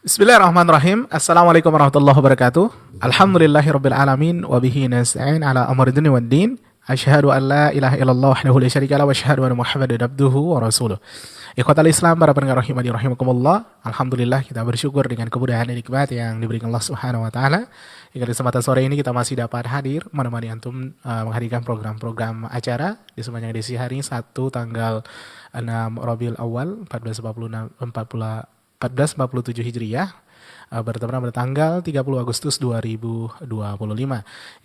Bismillahirrahmanirrahim. Assalamualaikum warahmatullahi wabarakatuh. Alhamdulillahirabbil alamin wa bihi nasta'in ala amri dunya waddin. Asyhadu an la ilaha illallah wahdahu la syarika lahu wa asyhadu anna Muhammadan abduhu wa rasuluh. Ikhwatal Islam, para pendengar rahimani rahimakumullah. Alhamdulillah kita bersyukur dengan kemudahan dan nikmat yang diberikan Allah Subhanahu wa taala. Hingga di kesempatan sore ini kita masih dapat hadir menemani antum menghadirkan program-program acara di sepanjang edisi hari Sabtu tanggal 6 Rabiul Awal 1447 Hijriyah, bertepatan pada tanggal 30 Agustus 2025.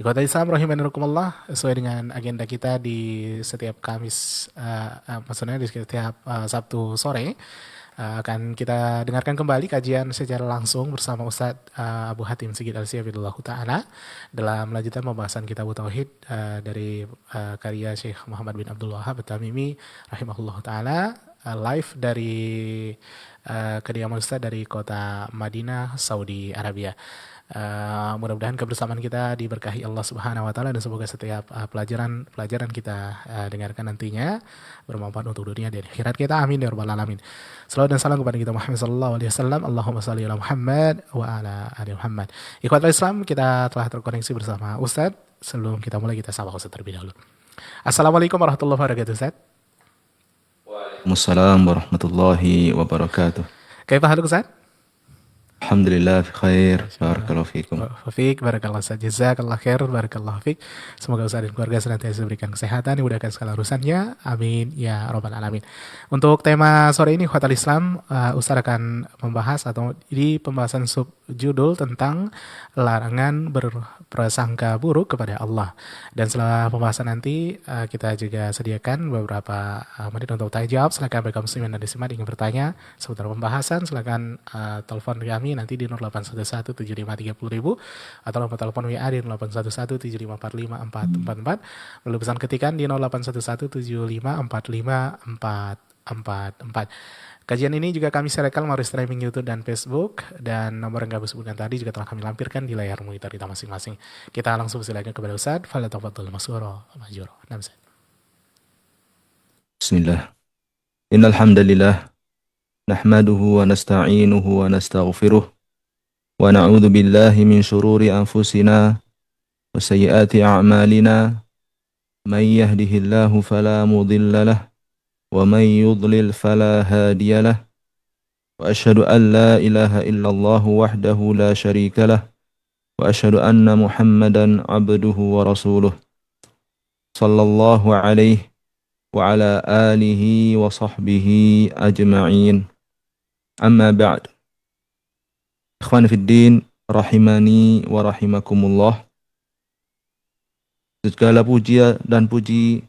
Ikhwatal Islam rahimanirrahimakumullah, sesuai dengan agenda kita di setiap Kamis, maksudnya di setiap Sabtu sore, akan kita dengarkan kembali kajian secara langsung bersama Ustadz Abu Hatim Sigit Al-Siyafidullah Ta'ala dalam lanjutan pembahasan kitab Tauhid dari karya Syekh Muhammad bin Abdul Wahhab At-Tamimi rahimahullah Ta'ala, live dari kediaman Ustadz dari kota Madinah, Saudi Arabia. Mudah-mudahan kebersamaan kita diberkahi Allah Subhanahu wa taala dan semoga setiap pelajaran kita dengarkan nantinya bermanfaat untuk dunia dan akhirat kita. Amin ya rabbal alamin. Salawat dan salam kepada kita Muhammad sallallahu alaihi wasallam. Allahumma shalli ala Muhammad wa ala ali Muhammad. Ikhwatul Islam, kita telah terkoneksi bersama Ustadz. Sebelum kita mulai, kita sapa Ustadz terlebih dahulu. Assalamualaikum warahmatullahi wabarakatuh, Ustadz. Waalaikumsalam warahmatullahi wabarakatuh. Kaifa haluk, Ustadz? Alhamdulillah fi khair. Masyaallah. Barakallahu fikum. Fik, barakallah Ustaz. Jazakallah khair, barakallah fik. Semoga Ustaz dan keluarga senantiasa diberikan kesehatan, dimudahkan segala urusannya. Amin ya rabbal alamin. Untuk tema sore ini Ikhwatal Islam, Ustaz akan membahas atau di pembahasan subjudul tentang larangan berprasangka buruk kepada Allah. Dan setelah pembahasan nanti kita juga sediakan beberapa menit untuk tanya jawab. Silakan bagi kaum muslimin dan muslimat ingin bertanya seputar pembahasan, silakan telepon kami nanti di 08117530.000 atau nomor telepon WA di 0811754544, lalu pesan ketikan di 0811754544. Kajian ini juga kami siarkan melalui streaming YouTube dan Facebook, dan nomor yang kami sebutkan tadi juga telah kami lampirkan di layar monitor kita masing-masing. Kita langsung silakan kepada Ustaz. Falyatafadhal mashkura majura. Bismillah. Innal hamdalillah nahmaduhu wa nasta'inuhu wa nastaghfiruh wa na'udzu billahi min shururi anfusina wa sayyiati a'malina. May yahdihillahu fala mudilla lahu wa may yudlil fala hadiya lahu. Wa asyhadu an la ilaha illallah wahdahu la syarika lahu wa asyhadu anna Muhammadan abduhu wa rasuluh. Sallallahu alaihi wa ala alihi wa sahbihi ajma'in. Amma ba'd. Ikhwan fiddin rahimani wa rahimakumullah. Segala puji dan puji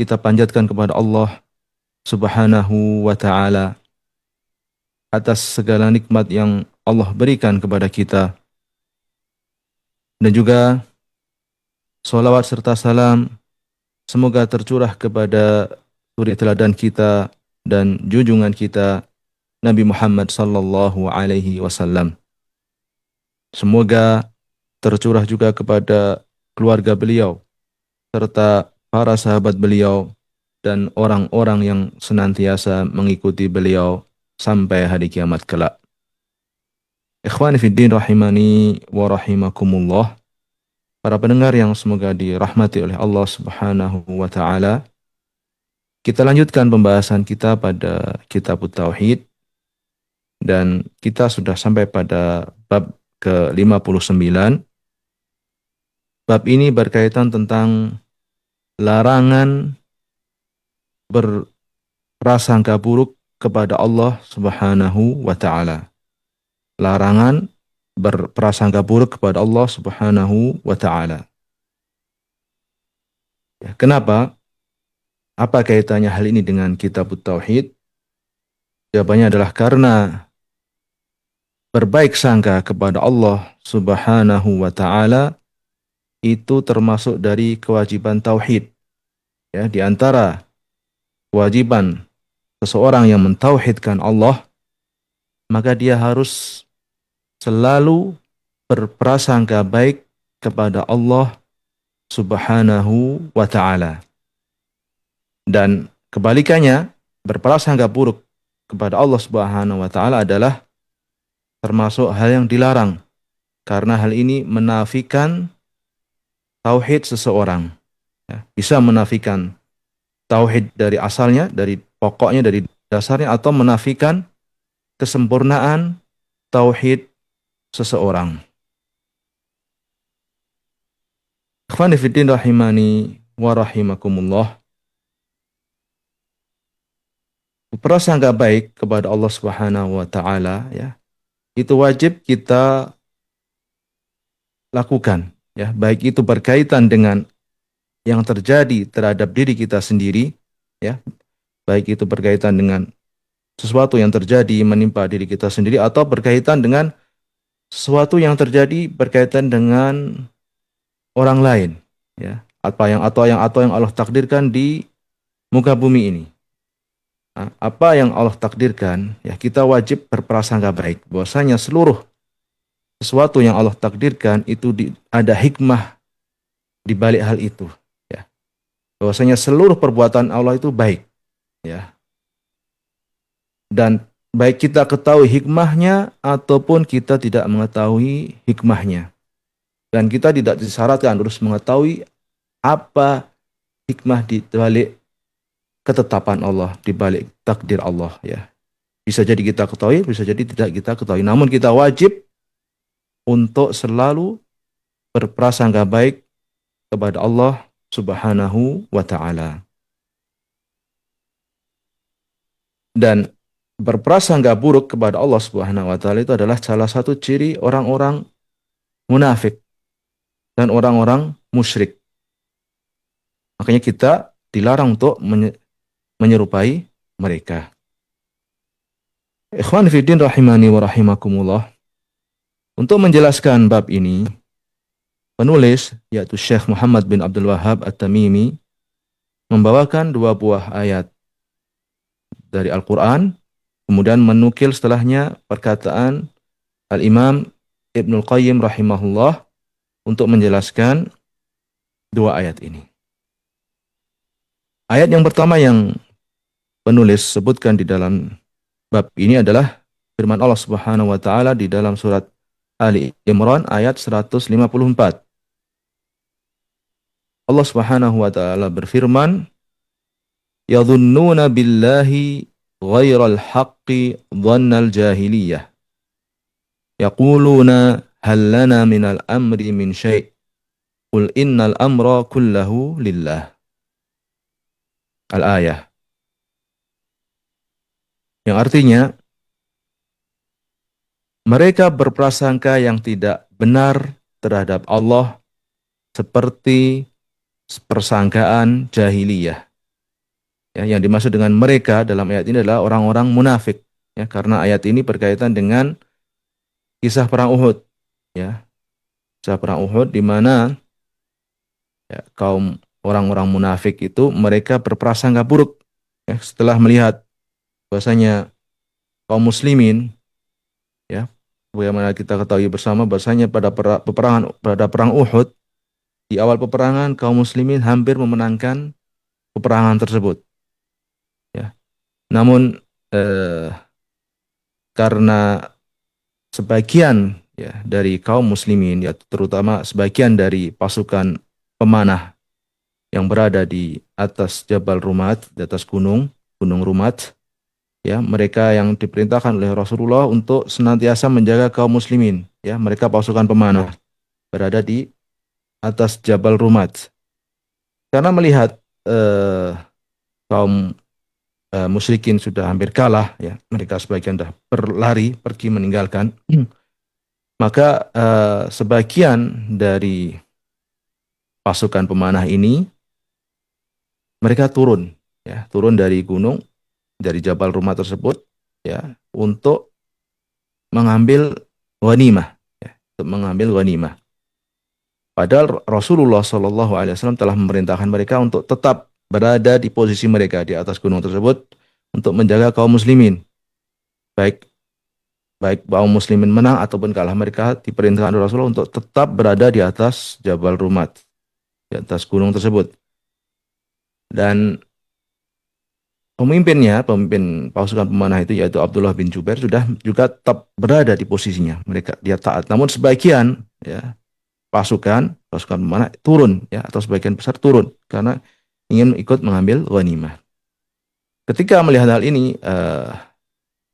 kita panjatkan kepada Allah Subhanahu wa ta'ala atas segala nikmat yang Allah berikan kepada kita, dan juga sholawat serta salam semoga tercurah kepada suri teladan kita dan junjungan kita Nabi Muhammad sallallahu alaihi wasallam. Semoga tercurah juga kepada keluarga beliau serta para sahabat beliau dan orang-orang yang senantiasa mengikuti beliau sampai hari kiamat kelak. Ikhwani fiddin rahimani wa rahimakumullah. Para pendengar yang semoga dirahmati oleh Allah Subhanahu wa taala. Kita lanjutkan pembahasan kita pada kitab Tauhid, dan kita sudah sampai pada bab ke-59. Bab ini berkaitan tentang larangan berprasangka buruk kepada Allah Subhanahu wa ta'ala. Larangan berprasangka buruk kepada Allah Subhanahu wa ta'ala. Ya, kenapa? Apa kaitannya hal ini dengan kitab Tauhid? Jawabannya adalah karena berbaik sangka kepada Allah Subhanahu wa ta'ala itu termasuk dari kewajiban tauhid. Ya, di antara kewajiban seseorang yang mentauhidkan Allah, maka dia harus selalu berprasangka baik kepada Allah Subhanahu wa ta'ala. Dan kebalikannya, berprasangka buruk kepada Allah Subhanahu wa ta'ala adalah termasuk hal yang dilarang karena hal ini menafikan tauhid seseorang. Ya, bisa menafikan tauhid dari asalnya, dari pokoknya, dari dasarnya, atau menafikan kesempurnaan tauhid seseorang. Ikhwani fiddin rahimani wa rahimakumullah. Prasangka baik kepada Allah Subhanahu wa taala, ya, itu wajib kita lakukan, ya, baik itu berkaitan dengan yang terjadi terhadap diri kita sendiri, ya, baik itu berkaitan dengan sesuatu yang terjadi menimpa diri kita sendiri atau berkaitan dengan sesuatu yang terjadi berkaitan dengan orang lain, ya, atau yang Allah takdirkan di muka bumi ini. Nah, apa yang Allah takdirkan, ya, kita wajib berprasangka baik bahwasanya seluruh sesuatu yang Allah takdirkan itu ada hikmah di balik hal itu, ya. Bahwasanya seluruh perbuatan Allah itu baik, ya. Dan baik kita ketahui hikmahnya ataupun kita tidak mengetahui hikmahnya. Dan kita tidak disyaratkan harus mengetahui apa hikmah di balik ketetapan Allah, di balik takdir Allah, ya. Bisa jadi kita ketahui, bisa jadi tidak kita ketahui. Namun kita wajib untuk selalu berprasangka baik kepada Allah Subhanahu wa taala. Dan berprasangka buruk kepada Allah Subhanahu wa taala itu adalah salah satu ciri orang-orang munafik dan orang-orang musyrik. Makanya kita dilarang untuk menyerupai mereka. Ikhwan fiddin rahimani wa rahimakumullah. Untuk menjelaskan bab ini, penulis yaitu Syekh Muhammad bin Abdul Wahhab At-Tamimi membawakan dua buah ayat dari Al-Quran, kemudian menukil setelahnya perkataan Al-Imam Ibnul Qayyim rahimahullah untuk menjelaskan dua ayat ini. Ayat yang pertama yang penulis sebutkan di dalam bab ini adalah firman Allah Subhanahu wa taala di dalam surat Ali Imran ayat 154. Allah Subhanahu wa taala berfirman, "Yadhunnuna billahi ghairal haqqi dhannal jahiliyah. Yaquluna hal lana minal amri min syai'. Qul innal amra kullahu lillah." Al-ayah. Yang artinya, mereka berprasangka yang tidak benar terhadap Allah seperti persangkaan jahiliyah. Ya, yang dimaksud dengan mereka dalam ayat ini adalah orang-orang munafik. Ya, karena ayat ini berkaitan dengan kisah perang Uhud. Ya, kisah perang Uhud di mana, ya, kaum orang-orang munafik itu mereka berprasangka buruk, ya, setelah melihat bahwasanya kaum muslimin, ya, bagaimana kita ketahui bersama bahwasanya pada perang Uhud, di awal peperangan kaum muslimin hampir memenangkan peperangan tersebut, ya. Namun karena sebagian, ya, dari kaum muslimin, ya, terutama sebagian dari pasukan pemanah yang berada di atas Jabal Rumat, di atas Gunung Rumat, ya, mereka yang diperintahkan oleh Rasulullah untuk senantiasa menjaga kaum muslimin, ya, mereka pasukan pemanah berada di atas Jabal Rumat. Karena melihat kaum musyrikin sudah hampir kalah, ya, mereka sebagian sudah berlari pergi meninggalkan, maka sebagian dari pasukan pemanah ini mereka turun, ya, turun dari gunung, dari Jabal Rumat tersebut, ya, untuk mengambil ghanimah, ya, untuk mengambil ghanimah. Padahal Rasulullah SAW telah memerintahkan mereka untuk tetap berada di posisi mereka di atas gunung tersebut untuk menjaga kaum muslimin. Baik kaum muslimin menang ataupun kalah, mereka diperintahkan oleh Rasulullah untuk tetap berada di atas Jabal Rumat, di atas gunung tersebut. Dan pemimpin pasukan pemanah itu yaitu Abdullah bin Jubair sudah juga tetap berada di posisinya. Dia taat. Namun sebagian ya pasukan pemanah turun ya atau sebagian besar turun karena ingin ikut mengambil ghanimah. Ketika melihat hal ini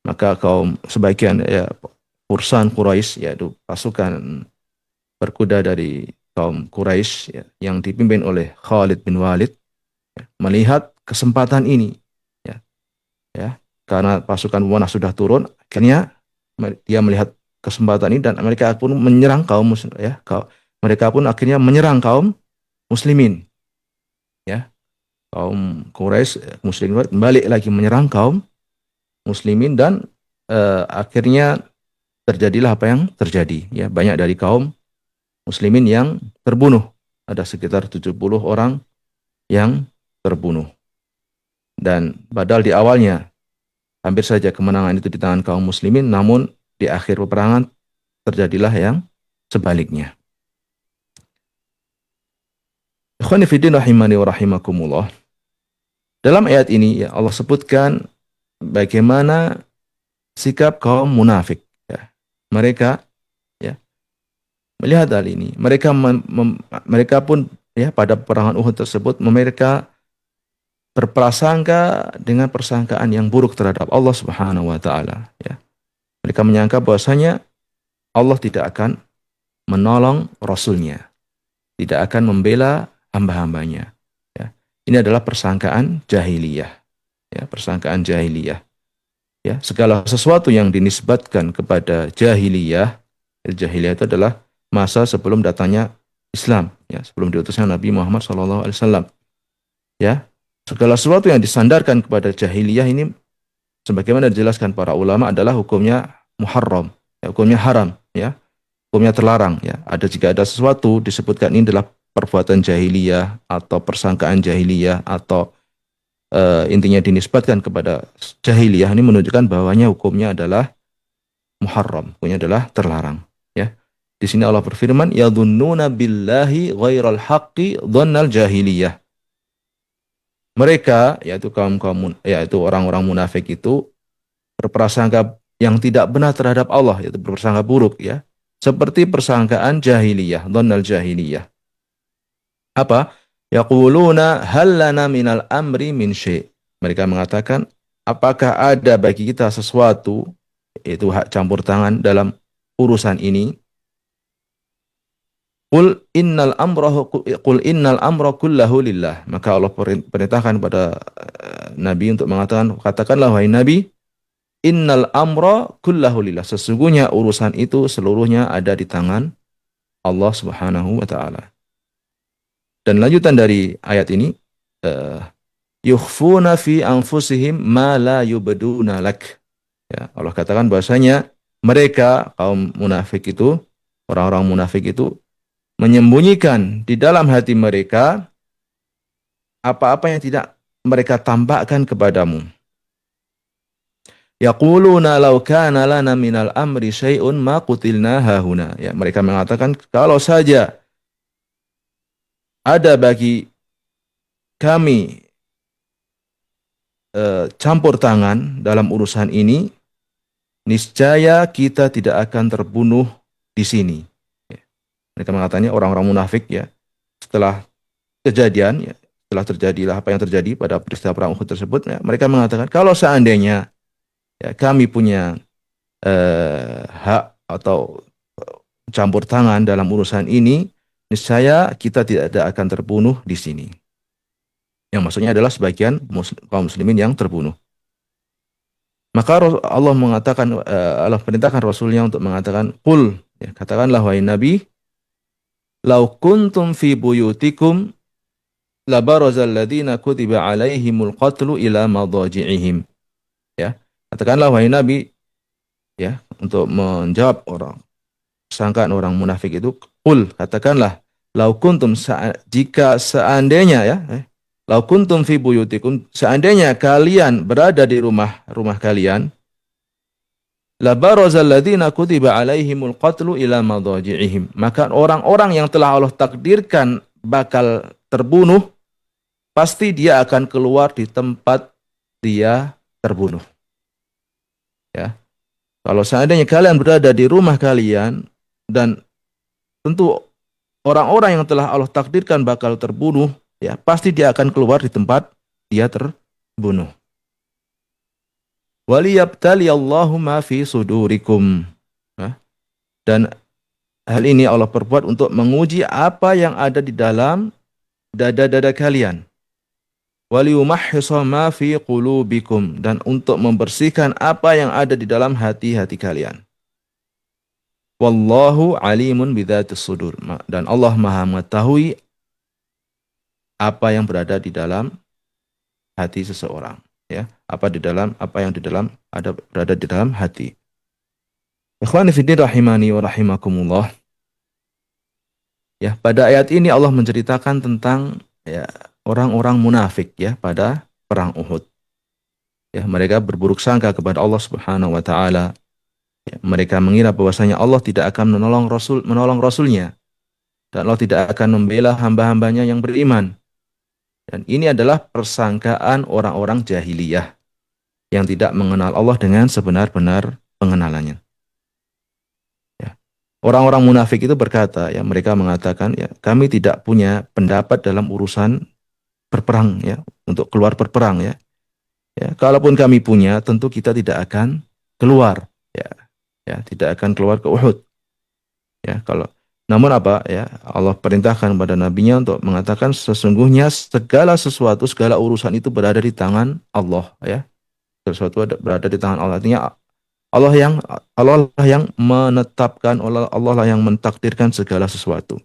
maka kaum sebagian ya Fursan Quraisy yaitu pasukan berkuda dari kaum Quraisy ya, yang dipimpin oleh Khalid bin Walid ya, melihat kesempatan ini ya, ya karena pasukan pemanah sudah turun akhirnya dia melihat kesempatan ini dan mereka pun menyerang mereka pun akhirnya menyerang kaum muslimin ya kaum Quraisy muslimin balik lagi menyerang kaum muslimin dan akhirnya terjadilah apa yang terjadi ya banyak dari kaum muslimin yang terbunuh ada sekitar 70 orang yang terbunuh dan padahal di awalnya hampir saja kemenangan itu di tangan kaum muslimin namun di akhir peperangan terjadilah yang sebaliknya. Ikhwani fiddin rahimani wa rahimakumullah. Dalam ayat ini ya Allah sebutkan bagaimana sikap kaum munafik ya. Mereka ya melihat hal ini, mereka pun ya pada peperangan Uhud tersebut mereka berprasangka dengan persangkaan yang buruk terhadap Allah Subhanahu wa taala ya. Mereka menyangka bahwasanya Allah tidak akan menolong rasulnya, tidak akan membela hamba-hambanya ya. Ini adalah persangkaan jahiliyah ya, persangkaan jahiliyah ya. Segala sesuatu yang dinisbatkan kepada jahiliyah itu adalah masa sebelum datangnya Islam ya, sebelum diutusnya Nabi Muhammad SAW ya. Segala sesuatu yang disandarkan kepada jahiliyah ini sebagaimana dijelaskan para ulama adalah hukumnya muharram ya, hukumnya haram ya, hukumnya terlarang ya. Jika ada sesuatu disebutkan ini adalah perbuatan jahiliyah atau persangkaan jahiliyah atau intinya dinisbatkan kepada jahiliyah, ini menunjukkan bahwanya hukumnya adalah muharram, hukumnya adalah terlarang ya. Di sini Allah berfirman yadhunnuna billahi ghairal haqqi dhannal jahiliyah. Mereka yaitu yaitu orang-orang munafik itu berprasangka yang tidak benar terhadap Allah, yaitu berprasangka buruk ya, seperti persangkaan jahiliyah, dhannal jahiliyah. Apa? Yaquluna hal lana minal amri min syai'. Mereka mengatakan, apakah ada bagi kita sesuatu, yaitu hak campur tangan dalam urusan ini? Qul innal amra kullahu lillah. Maka Allah perintahkan pada Nabi untuk katakanlah wahai Nabi, innal amra kullahu lillah. Sesungguhnya urusan itu seluruhnya ada di tangan Allah Subhanahu wa taala. Dan lanjutan dari ayat ini, yukhfuna fi anfusihim ma la yubduna lak. Ya, Allah katakan bahwasanya mereka kaum munafik itu, orang-orang munafik itu menyembunyikan di dalam hati mereka apa-apa yang tidak mereka tampakkan kepadamu. Yaquluna law kana lana minal amri syai'un ma qutilna hahuna. Ya, mereka mengatakan kalau saja ada bagi kami campur tangan dalam urusan ini, niscaya kita tidak akan terbunuh di sini. Mereka mengatakannya orang-orang munafik ya. Setelah kejadian ya, setelah terjadilah apa yang terjadi pada peristiwa perang Uhud tersebut ya, mereka mengatakan kalau seandainya ya, kami punya hak atau campur tangan dalam urusan ini, niscaya kita tidak akan terbunuh di sini. Yang maksudnya adalah sebagian kaum muslimin yang terbunuh. Maka Allah perintahkan Rasulnya untuk mengatakan, qul, ya, katakanlah wahai Nabi, lau kuntum fi buyutikum labarazal ladzina kutiba alaihimul qatlu ila madaji'ihim. Ya, katakanlah wahai Nabi ya, untuk menjawab sangkaan orang munafik itu, qul, katakanlah lau kuntum jika seandainya ya, lau kuntum fi buyutikum, seandainya kalian berada di rumah kalian, labarazal ladzina kutiba alaihimul qatlu ila madaji'ihim, maka orang-orang yang telah Allah takdirkan bakal terbunuh pasti dia akan keluar di tempat dia terbunuh. Ya. Kalau seandainya kalian berada di rumah kalian dan tentu orang-orang yang telah Allah takdirkan bakal terbunuh, ya pasti dia akan keluar di tempat dia terbunuh. Waliyabtaliyallahu ma fi sudurikum. Ya. Dan hal ini Allah perbuat untuk menguji apa yang ada di dalam dada-dada kalian. Waliyumahhisa ma fi qulubikum, dan untuk membersihkan apa yang ada di dalam hati-hati kalian. Wallahu alimun bidzatis sudur. Dan Allah Maha mengetahui apa yang berada di dalam hati seseorang, ya. Apa yang di dalam berada di dalam hati. Ikhwani fiddin rahimani wa rahimakumullah. Ya, pada ayat ini Allah menceritakan tentang ya orang-orang munafik ya pada perang Uhud. Ya, mereka berburuk sangka kepada Allah Subhanahu wa taala. Ya, mereka mengira bahwasanya Allah tidak akan menolong Rasulnya, dan Allah tidak akan membela hamba-hambanya yang beriman. Dan ini adalah persangkaan orang-orang jahiliyah yang tidak mengenal Allah dengan sebenar-benar pengenalannya. Ya. Orang-orang munafik itu berkata, ya mereka mengatakan, ya kami tidak punya pendapat dalam urusan berperang, ya untuk keluar berperang, ya. Ya, kalaupun kami punya, tentu kita tidak akan keluar, ya tidak akan keluar ke Uhud. Ya, namun apa ya, Allah perintahkan kepada nabinya untuk mengatakan sesungguhnya segala sesuatu, segala urusan itu berada di tangan Allah, ya. Sesuatu berada di tangan Allah. Artinya Allah lah yang menetapkan, Allah lah yang mentakdirkan segala sesuatu.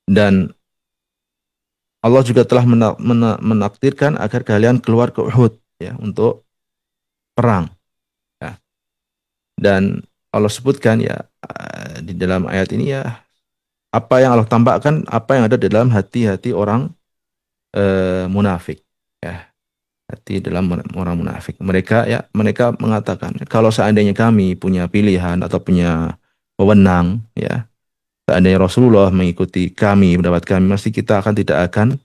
Dan Allah juga telah menakdirkan agar kalian keluar ke Uhud, ya, untuk perang. Ya. Dan Allah sebutkan ya di dalam ayat ini ya apa yang Allah tampakkan, apa yang ada di dalam hati-hati orang munafik. Ya. Hati dalam orang munafik. Mereka mengatakan kalau seandainya kami punya pilihan atau punya wewenang, ya seandainya Rasulullah mengikuti kami, mendapat kami, pasti kita tidak akan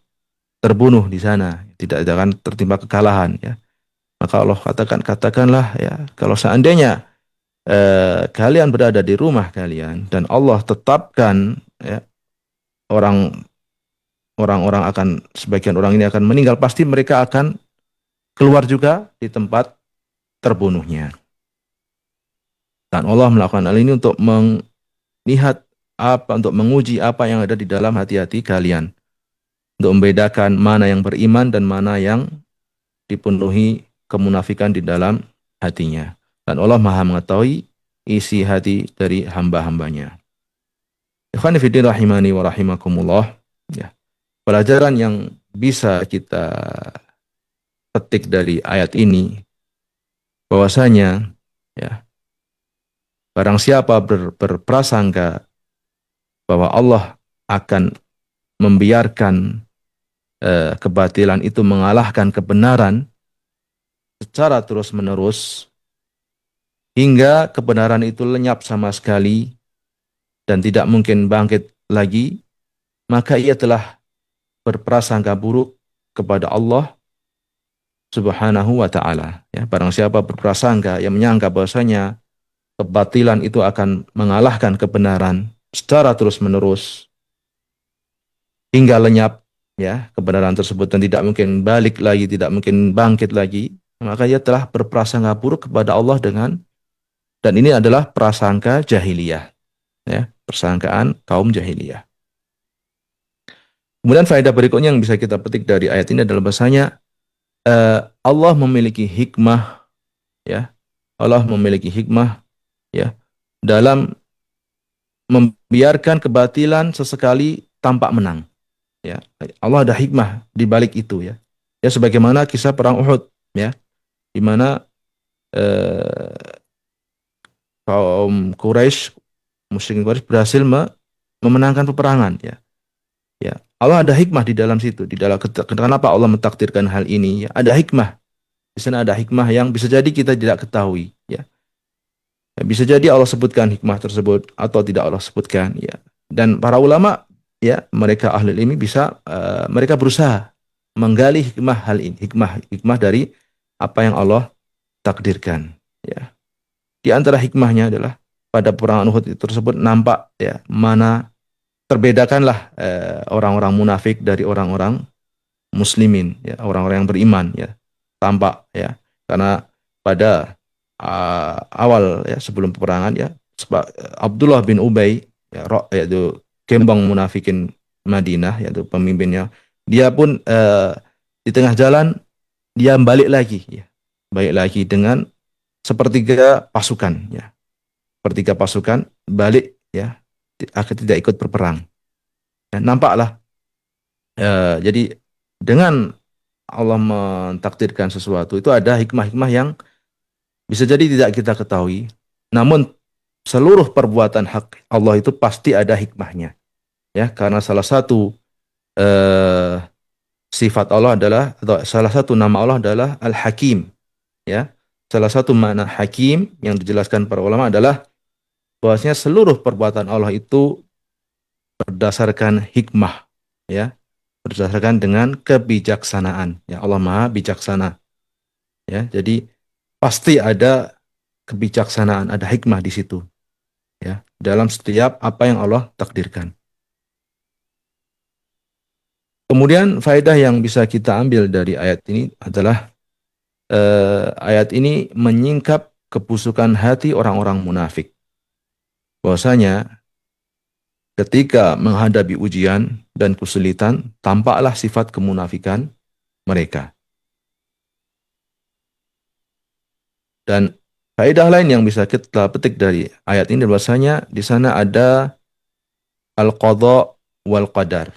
terbunuh di sana, tidak akan tertimpa kekalahan, ya. Maka Allah katakanlah ya, kalau seandainya kalian berada di rumah kalian dan Allah tetapkan ya orang-orang sebagian orang ini akan meninggal, pasti mereka akan keluar juga di tempat terbunuhnya. Dan Allah melakukan hal ini untuk melihat untuk menguji apa yang ada di dalam hati-hati kalian, untuk membedakan mana yang beriman dan mana yang dipenuhi kemunafikan di dalam hatinya. Dan Allah Maha mengetahui isi hati dari hamba-hambanya. Ikhwani fiddin rahimani wa rahimakumullah. Ya. Pelajaran yang bisa kita petik dari ayat ini bahwasanya ya barang siapa berprasangka bahwa Allah akan membiarkan kebatilan itu mengalahkan kebenaran secara terus-menerus hingga kebenaran itu lenyap sama sekali dan tidak mungkin bangkit lagi, maka ia telah berprasangka buruk kepada Allah Subhanahu wa ta'ala. Ya, barang siapa berprasangka yang menyangka bahwasanya kebatilan itu akan mengalahkan kebenaran secara terus-menerus hingga lenyap ya kebenaran tersebut dan tidak mungkin balik lagi, tidak mungkin bangkit lagi, maka ia telah berprasangka buruk kepada Allah dan ini adalah prasangka jahiliyah, ya, persangkaan kaum jahiliyah. Kemudian faedah berikutnya yang bisa kita petik dari ayat ini adalah bahasanya Allah memiliki hikmah, ya, Allah memiliki hikmah, ya, dalam membiarkan kebatilan sesekali tampak menang. Ya, Allah ada hikmah di balik itu, ya. Ya sebagaimana kisah perang Uhud, ya, di mana kaum Quraisy, musyrikin Quraisy berhasil memenangkan peperangan, ya. Ya, Allah ada hikmah di dalam situ, kenapa Allah mentakdirkan hal ini, ya. Ada hikmah. Di sana ada hikmah yang bisa jadi kita tidak ketahui, ya. Ya, bisa jadi Allah sebutkan hikmah tersebut atau tidak Allah sebutkan, ya. Dan para ulama, ya, mereka ahli ilmi mereka berusaha menggali hikmah hal ini, hikmah dari apa yang Allah takdirkan. Ya. Di antara hikmahnya adalah pada perang Uhud tersebut nampak ya mana terbedakanlah orang-orang munafik dari orang-orang muslimin, ya, orang-orang yang beriman, ya, tampak, ya, karena pada awal, ya, sebelum peperangan, ya, Abdullah bin Ubay, ya, yaitu gembong munafikin Madinah, yaitu pemimpinnya, dia pun di tengah jalan dia balik lagi dengan sepertiga pasukan, ya, sepertiga pasukan balik, ya, akhirnya tidak ikut berperang. Ya, nampaklah, jadi dengan Allah mentakdirkan sesuatu itu ada hikmah-hikmah yang bisa jadi tidak kita ketahui. Namun seluruh perbuatan hak Allah itu pasti ada hikmahnya. Ya, karena salah satu eh, sifat Allah adalah, atau salah satu nama Allah adalah Al-Hakim. Ya, salah satu makna Hakim yang dijelaskan para ulama adalah bahwasanya seluruh perbuatan Allah itu berdasarkan hikmah. Ya, berdasarkan dengan kebijaksanaan. Ya, Allah Maha bijaksana. Ya, jadi pasti ada kebijaksanaan, ada hikmah di situ. Ya, dalam setiap apa yang Allah takdirkan. Kemudian faedah yang bisa kita ambil dari ayat ini adalah ayat ini menyingkap kebusukan hati orang-orang munafik. Bahwasanya ketika menghadapi ujian dan kesulitan, tampaklah sifat kemunafikan mereka. Dan faedah lain yang bisa kita petik dari ayat ini bahwasanya di sana ada al-qadha wal qadar.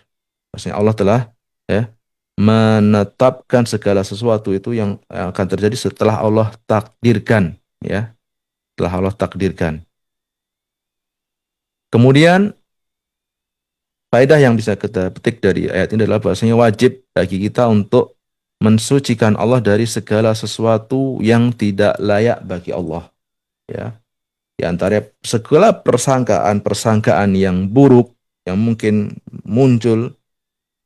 Maksudnya Allah telah, ya, menetapkan segala sesuatu itu yang akan terjadi setelah Allah takdirkan, ya, setelah Allah takdirkan. Kemudian faedah yang bisa kita petik dari ayat ini adalah bahwasanya wajib bagi kita untuk mensucikan Allah dari segala sesuatu yang tidak layak bagi Allah, ya. Di antara segala persangkaan yang buruk yang mungkin muncul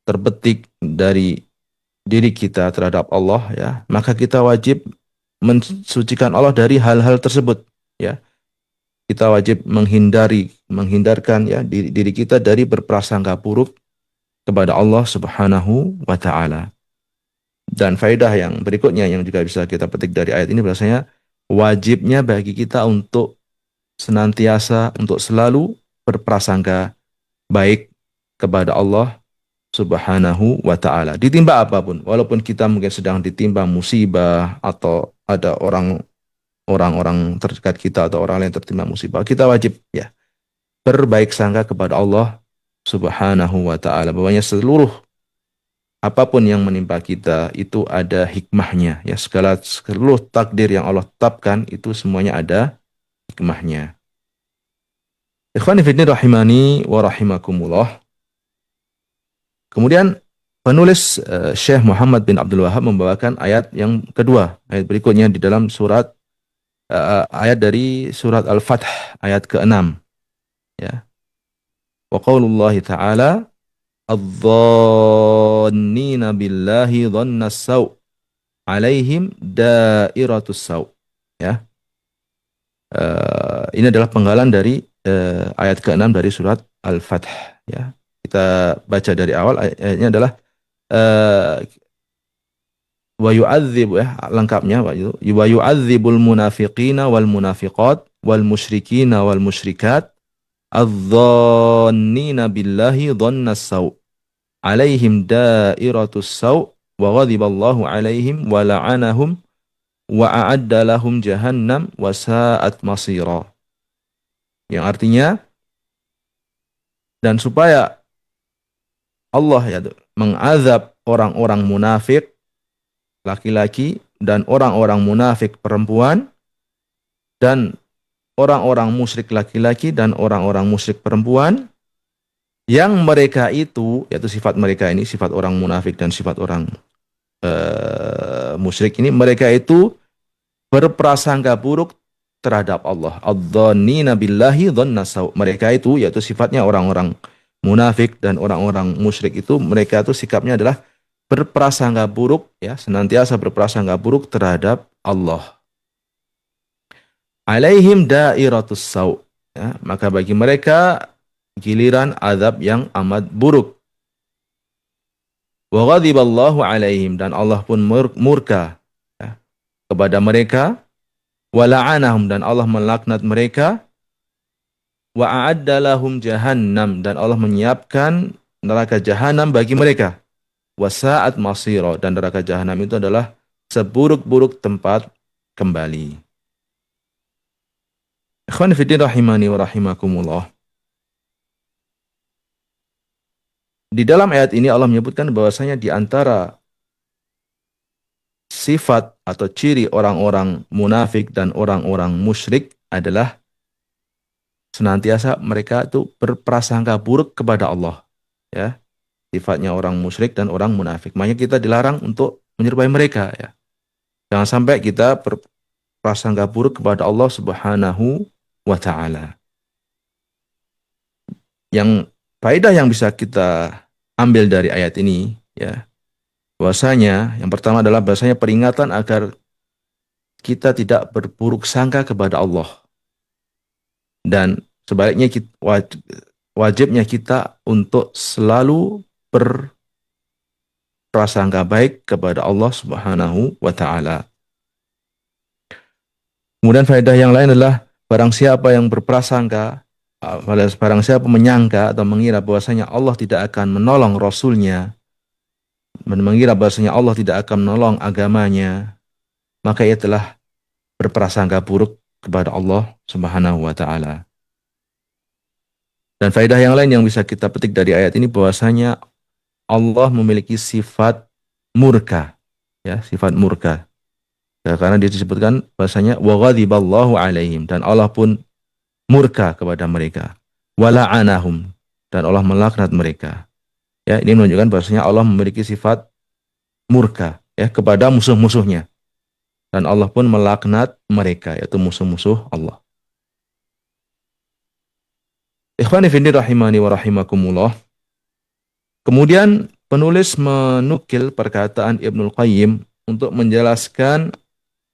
terbetik dari diri kita terhadap Allah, ya, maka kita wajib mensucikan Allah dari hal-hal tersebut, ya. Kita wajib menghindarkan, ya, diri kita dari berprasangka buruk kepada Allah Subhanahu wa taala. Dan faedah yang berikutnya yang juga bisa kita petik dari ayat ini bahwasanya wajibnya bagi kita untuk senantiasa, untuk selalu berprasangka baik kepada Allah Subhanahu wa taala. Ditimpa apapun, walaupun kita mungkin sedang ditimpa musibah atau ada orang-orang terdekat kita atau orang lain tertimpa musibah, kita wajib, ya, berbaik sangka kepada Allah Subhanahu wa taala bahwanya seluruh apapun yang menimpa kita itu ada hikmahnya, ya, seluruh takdir yang Allah tetapkan itu semuanya ada hikmahnya. Ikhwani fillah rahimani wa rahimakumullah. Kemudian penulis Syekh Muhammad bin Abdul Wahab membawakan ayat yang kedua, ayat berikutnya di dalam surat ayat dari surat Al-Fath ayat ke-6, ya. Wa qaulullahi ta'ala adh-dhannina billahi dhannas saw alaihim dairatus saw, ya. Ini adalah penggalan dari ayat ke-6 dari surat Al-Fath, ya. Kita baca dari awal, ayatnya adalah wa yu'adzib, ya, lengkapnya wa yu'adzibul munafiqina wal munafiqat wal musyrikina wal musyrikat adh-dhannina billahi dhannas saw alaihim dairatus saw wa ghadiballahu alaihim wa la'anahum wa a'adda lahum jahannam wa sa'at masira. Yang artinya, dan supaya Allah, ya, mengazab orang-orang munafik laki-laki dan orang-orang munafik perempuan dan orang-orang musyrik laki-laki dan orang-orang musyrik perempuan yang mereka itu, yaitu sifat mereka ini, sifat orang munafik dan sifat orang musyrik ini, mereka itu berprasangka buruk terhadap Allah. Adh-dhannina billahi dhannas saw. Mereka itu, yaitu sifatnya orang-orang munafik dan orang-orang musyrik itu, mereka itu sikapnya adalah berprasangka buruk, ya, senantiasa berprasangka buruk terhadap Allah. Alaihim dairatus sau, ya, maka bagi mereka giliran azab yang amat buruk. Wa ghadiballahu alaihim, dan Allah pun murka, ya, kepada mereka. Wa la'anahum, dan Allah melaknat mereka. Wa a'adda lahum jahannam, dan Allah menyiapkan neraka jahanam bagi mereka. Wa sa'at masira, dan neraka jahanam itu adalah seburuk-buruk tempat kembali. Ikhwan fillah rahimani wa rahimakumullah. Di dalam ayat ini Allah menyebutkan bahwasanya di antara sifat atau ciri orang-orang munafik dan orang-orang musyrik adalah senantiasa mereka itu berprasangka buruk kepada Allah, ya. Sifatnya orang musyrik dan orang munafik. Makanya kita dilarang untuk menyerupai mereka, ya. Jangan sampai kita berprasangka buruk kepada Allah Subhanahu wa taala. Yang faedah yang bisa kita ambil dari ayat ini, ya, bahwasanya yang pertama adalah bahwasanya peringatan agar kita tidak berburuk sangka kepada Allah. Dan sebaliknya wajibnya kita untuk selalu berprasangka baik kepada Allah Subhanahu wa taala. Kemudian faedah yang lain adalah barang siapa yang berprasangka, barang siapa menyangka atau mengira bahwasanya Allah tidak akan menolong Rasulnya, mengira bahwasanya Allah tidak akan menolong agamanya, maka ia telah berprasangka buruk kepada Allah Subhanahu wa taala. Dan faedah yang lain yang bisa kita petik dari ayat ini bahwasanya Allah memiliki sifat murka, ya, sifat murka. Ya, karena disebutkan bahwasanya wa ghadiballahu alaihim, dan Allah pun murka kepada mereka. Wa la'anahum, dan Allah melaknat mereka. Ya, ini menunjukkan bahwasanya Allah memiliki sifat murka, ya, kepada musuh-musuhnya. Dan Allah pun melaknat mereka, yaitu musuh-musuh Allah. Ikhwani fillah rahimani wa rahimakumullah. Kemudian penulis menukil perkataan Ibnul Qayyim untuk menjelaskan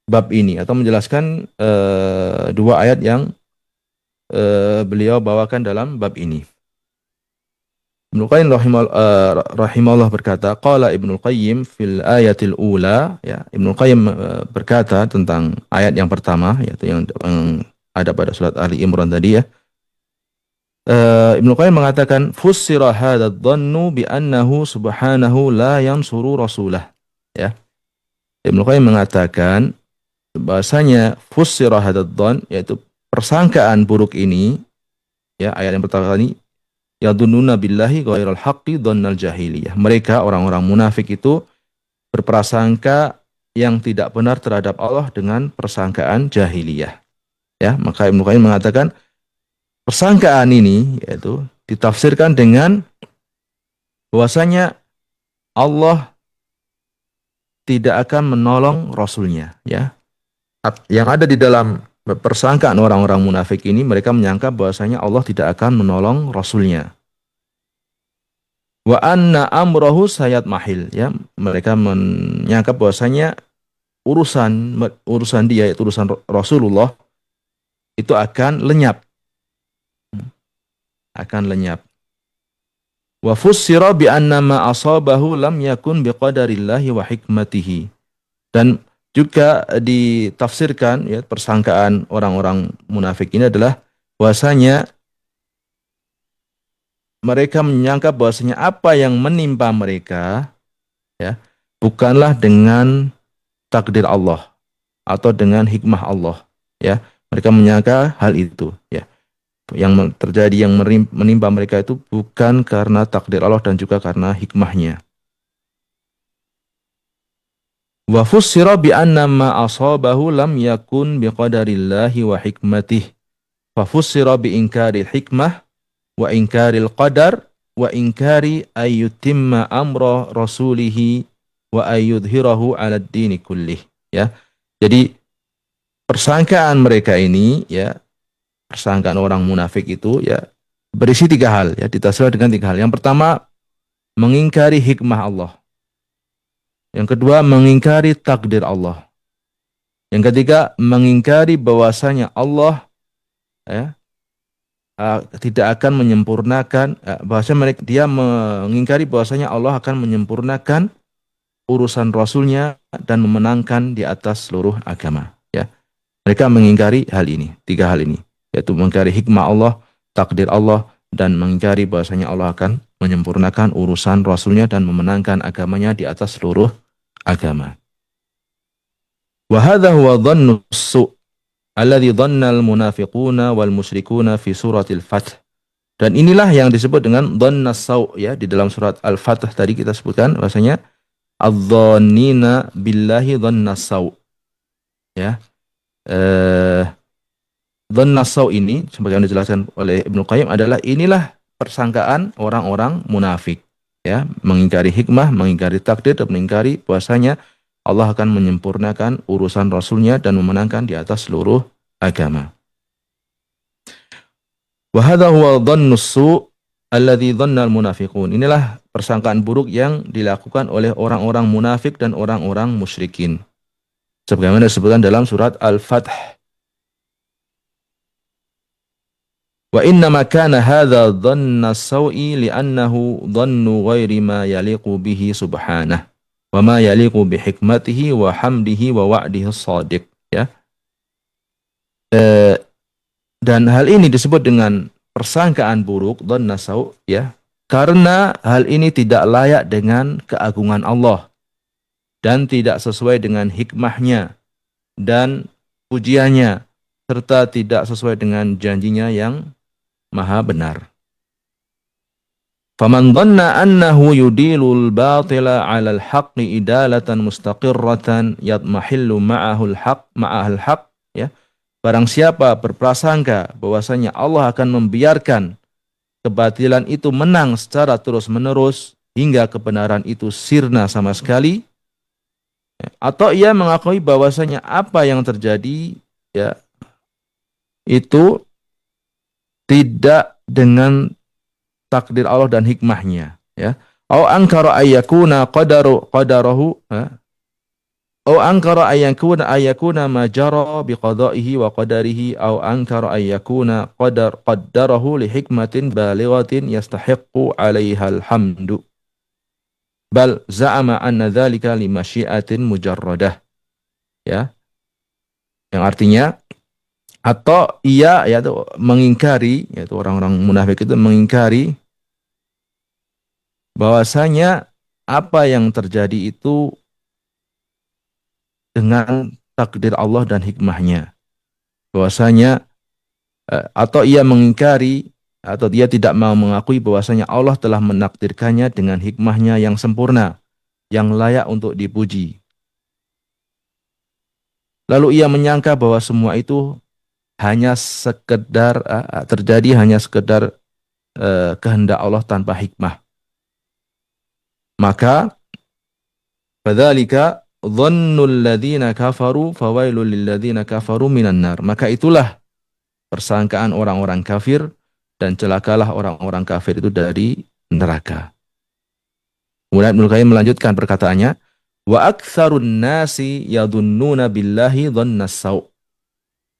bab ini atau menjelaskan dua ayat yang beliau bawakan dalam bab ini. Ibnul Qayyim rahimahullah berkata, qala Ibnul Qayyim fil ayatil ula, ya, Ibnul Qayyim berkata tentang ayat yang pertama, yaitu yang ada pada surat Ali Imran tadi, ya. Ibnul Qayyim mengatakan fussira hadha dhannu bi annahu subhanahu la yansuru rasulah, ya. Ibnul Qayyim mengatakan bahasanya fussira hadha dhann, yaitu persangkaan buruk ini, ya, ayat yang pertama ini, yadunnuna billahi ghairal haqqi dhannal jahiliyah. Mereka orang-orang munafik itu berprasangka yang tidak benar terhadap Allah dengan persangkaan jahiliyah. Ya, maka Ibnu Qayyim mengatakan persangkaan ini yaitu ditafsirkan dengan bahwasanya Allah tidak akan menolong Rasulnya, ya. Yang ada di dalam persangkaan orang-orang munafik ini, mereka menyangka bahwasanya Allah tidak akan menolong Rasulnya. Wa anna amrohu sayat mahil, ya, mereka menyangka bahwasanya urusan dia, yaitu urusan Rasulullah, itu akan lenyap, Wa fussira bi anna ma asabahu lam yakun biqadarillahi wa hikmatihi. Dan juga ditafsirkan, ya, persangkaan orang-orang munafik ini adalah bahwasanya mereka menyangka bahwasanya apa yang menimpa mereka, ya, bukanlah dengan takdir Allah atau dengan hikmah Allah, ya. Mereka menyangka hal itu, ya. Yang terjadi, yang menimpa mereka itu bukan karena takdir Allah dan juga karena hikmahnya. Wa fussira bi anna ma asabahu lam yakun biqadarillahi wa hikmatih. Fa fussira bi inkari hikmah wa inkaril qadar wa inkari ayyutimma amra rasulihi wa ayyudhirahu 'ala ad-dini kullih, ya. Jadi persangkaan mereka ini, ya, persangkaan orang munafik itu, ya, berisi tiga hal, ya, ditafsirkan dengan tiga hal. Yang pertama, mengingkari hikmah Allah. Yang kedua, mengingkari takdir Allah. Yang ketiga, mengingkari bahwasanya Allah ya, tidak akan menyempurnakan, bahwasanya dia mengingkari bahwasanya Allah akan menyempurnakan urusan Rasulnya dan memenangkan di atas seluruh agama. Ya, mereka mengingkari hal ini, tiga hal ini, yaitu mengingkari hikmah Allah, takdir Allah, dan mengingkari bahwasanya Allah akan menyempurnakan urusan Rasulnya dan memenangkan agamanya di atas seluruh agama. Wa hadha huwa dhannu as-su' alladhi dhanna al-munafiquna wal musyrikuna fi suratil Fath. Dan inilah yang disebut dengan dhanna as-sau' ya, di dalam surat Al-Fath tadi kita sebutkan bahwasanya adh-dhannina billahi dhanna as-sau'. Ya. Dhanna as-sau' ini sebagaimana dijelaskan oleh Ibnu Qayyim adalah inilah persangkaan orang-orang munafik, ya, mengingkari hikmah, mengingkari takdir, dan mengingkari bahwasanya Allah akan menyempurnakan urusan Rasulnya dan memenangkan di atas seluruh agama. Wa hadha huwa dhannus su' alladhi dhanna al-munafiqun. Inilah persangkaan buruk yang dilakukan oleh orang-orang munafik dan orang-orang musyrikin. Sebagaimana disebutkan dalam surat Al-Fath. Wa inna ma kana hadha dhanna as-sau'i li'annahu dhannu ghairi ma yaliqu bihi subhanahu wa ma yaliqu bi hikmatihi wa hamdihi wa wa'dihi as-shadiq, ya. Dan hal ini disebut dengan persangkaan buruk, dhanna sau', ya, karena hal ini tidak layak dengan keagungan Allah dan tidak sesuai dengan hikmahnya dan pujiannya, serta tidak sesuai dengan janjinya yang maha benar. Faman dhanna annahu yudilul batila 'alal haqqi idalatan mustaqirratan yatmahillu ma'ahul haqq, ya. Barang siapa berprasangka bahwasanya Allah akan membiarkan kebatilan itu menang secara terus-menerus hingga kebenaran itu sirna sama sekali, ya, atau ia mengakui bahwasanya apa yang terjadi, ya, itu tidak dengan takdir Allah dan hikmahnya, ya. Au ankara ayyakuna qadarahu, au ankara ayyakuna ma jara bi qada'ihi wa qadarihi, au ankara ayyakuna qaddarahu li hikmatin balighatin yastahiqqu 'alaiha alhamdu. Bal za'ama anna dzalika li masyiatin mujarradah, ya. Yang artinya, atau ia, yaitu mengingkari, yaitu orang-orang munafik itu mengingkari bahwasanya apa yang terjadi itu dengan takdir Allah dan hikmahnya. Bahwasanya atau ia mengingkari atau dia tidak mau mengakui bahwasanya Allah telah menakdirkannya dengan hikmahnya yang sempurna, yang layak untuk dipuji. Lalu ia menyangka bahwa semua itu hanya sekedar terjadi hanya sekedar kehendak Allah tanpa hikmah. Maka fadzalika dhannul ladzina kafaru fawailul lil ladzina kafaru minan nar. Maka itulah persangkaan orang-orang kafir dan celakalah orang-orang kafir itu dari neraka. Kemudian Ibnu Qayyim melanjutkan perkataannya, wa aktsarun nasi yadunnuna billahi dhannas sau'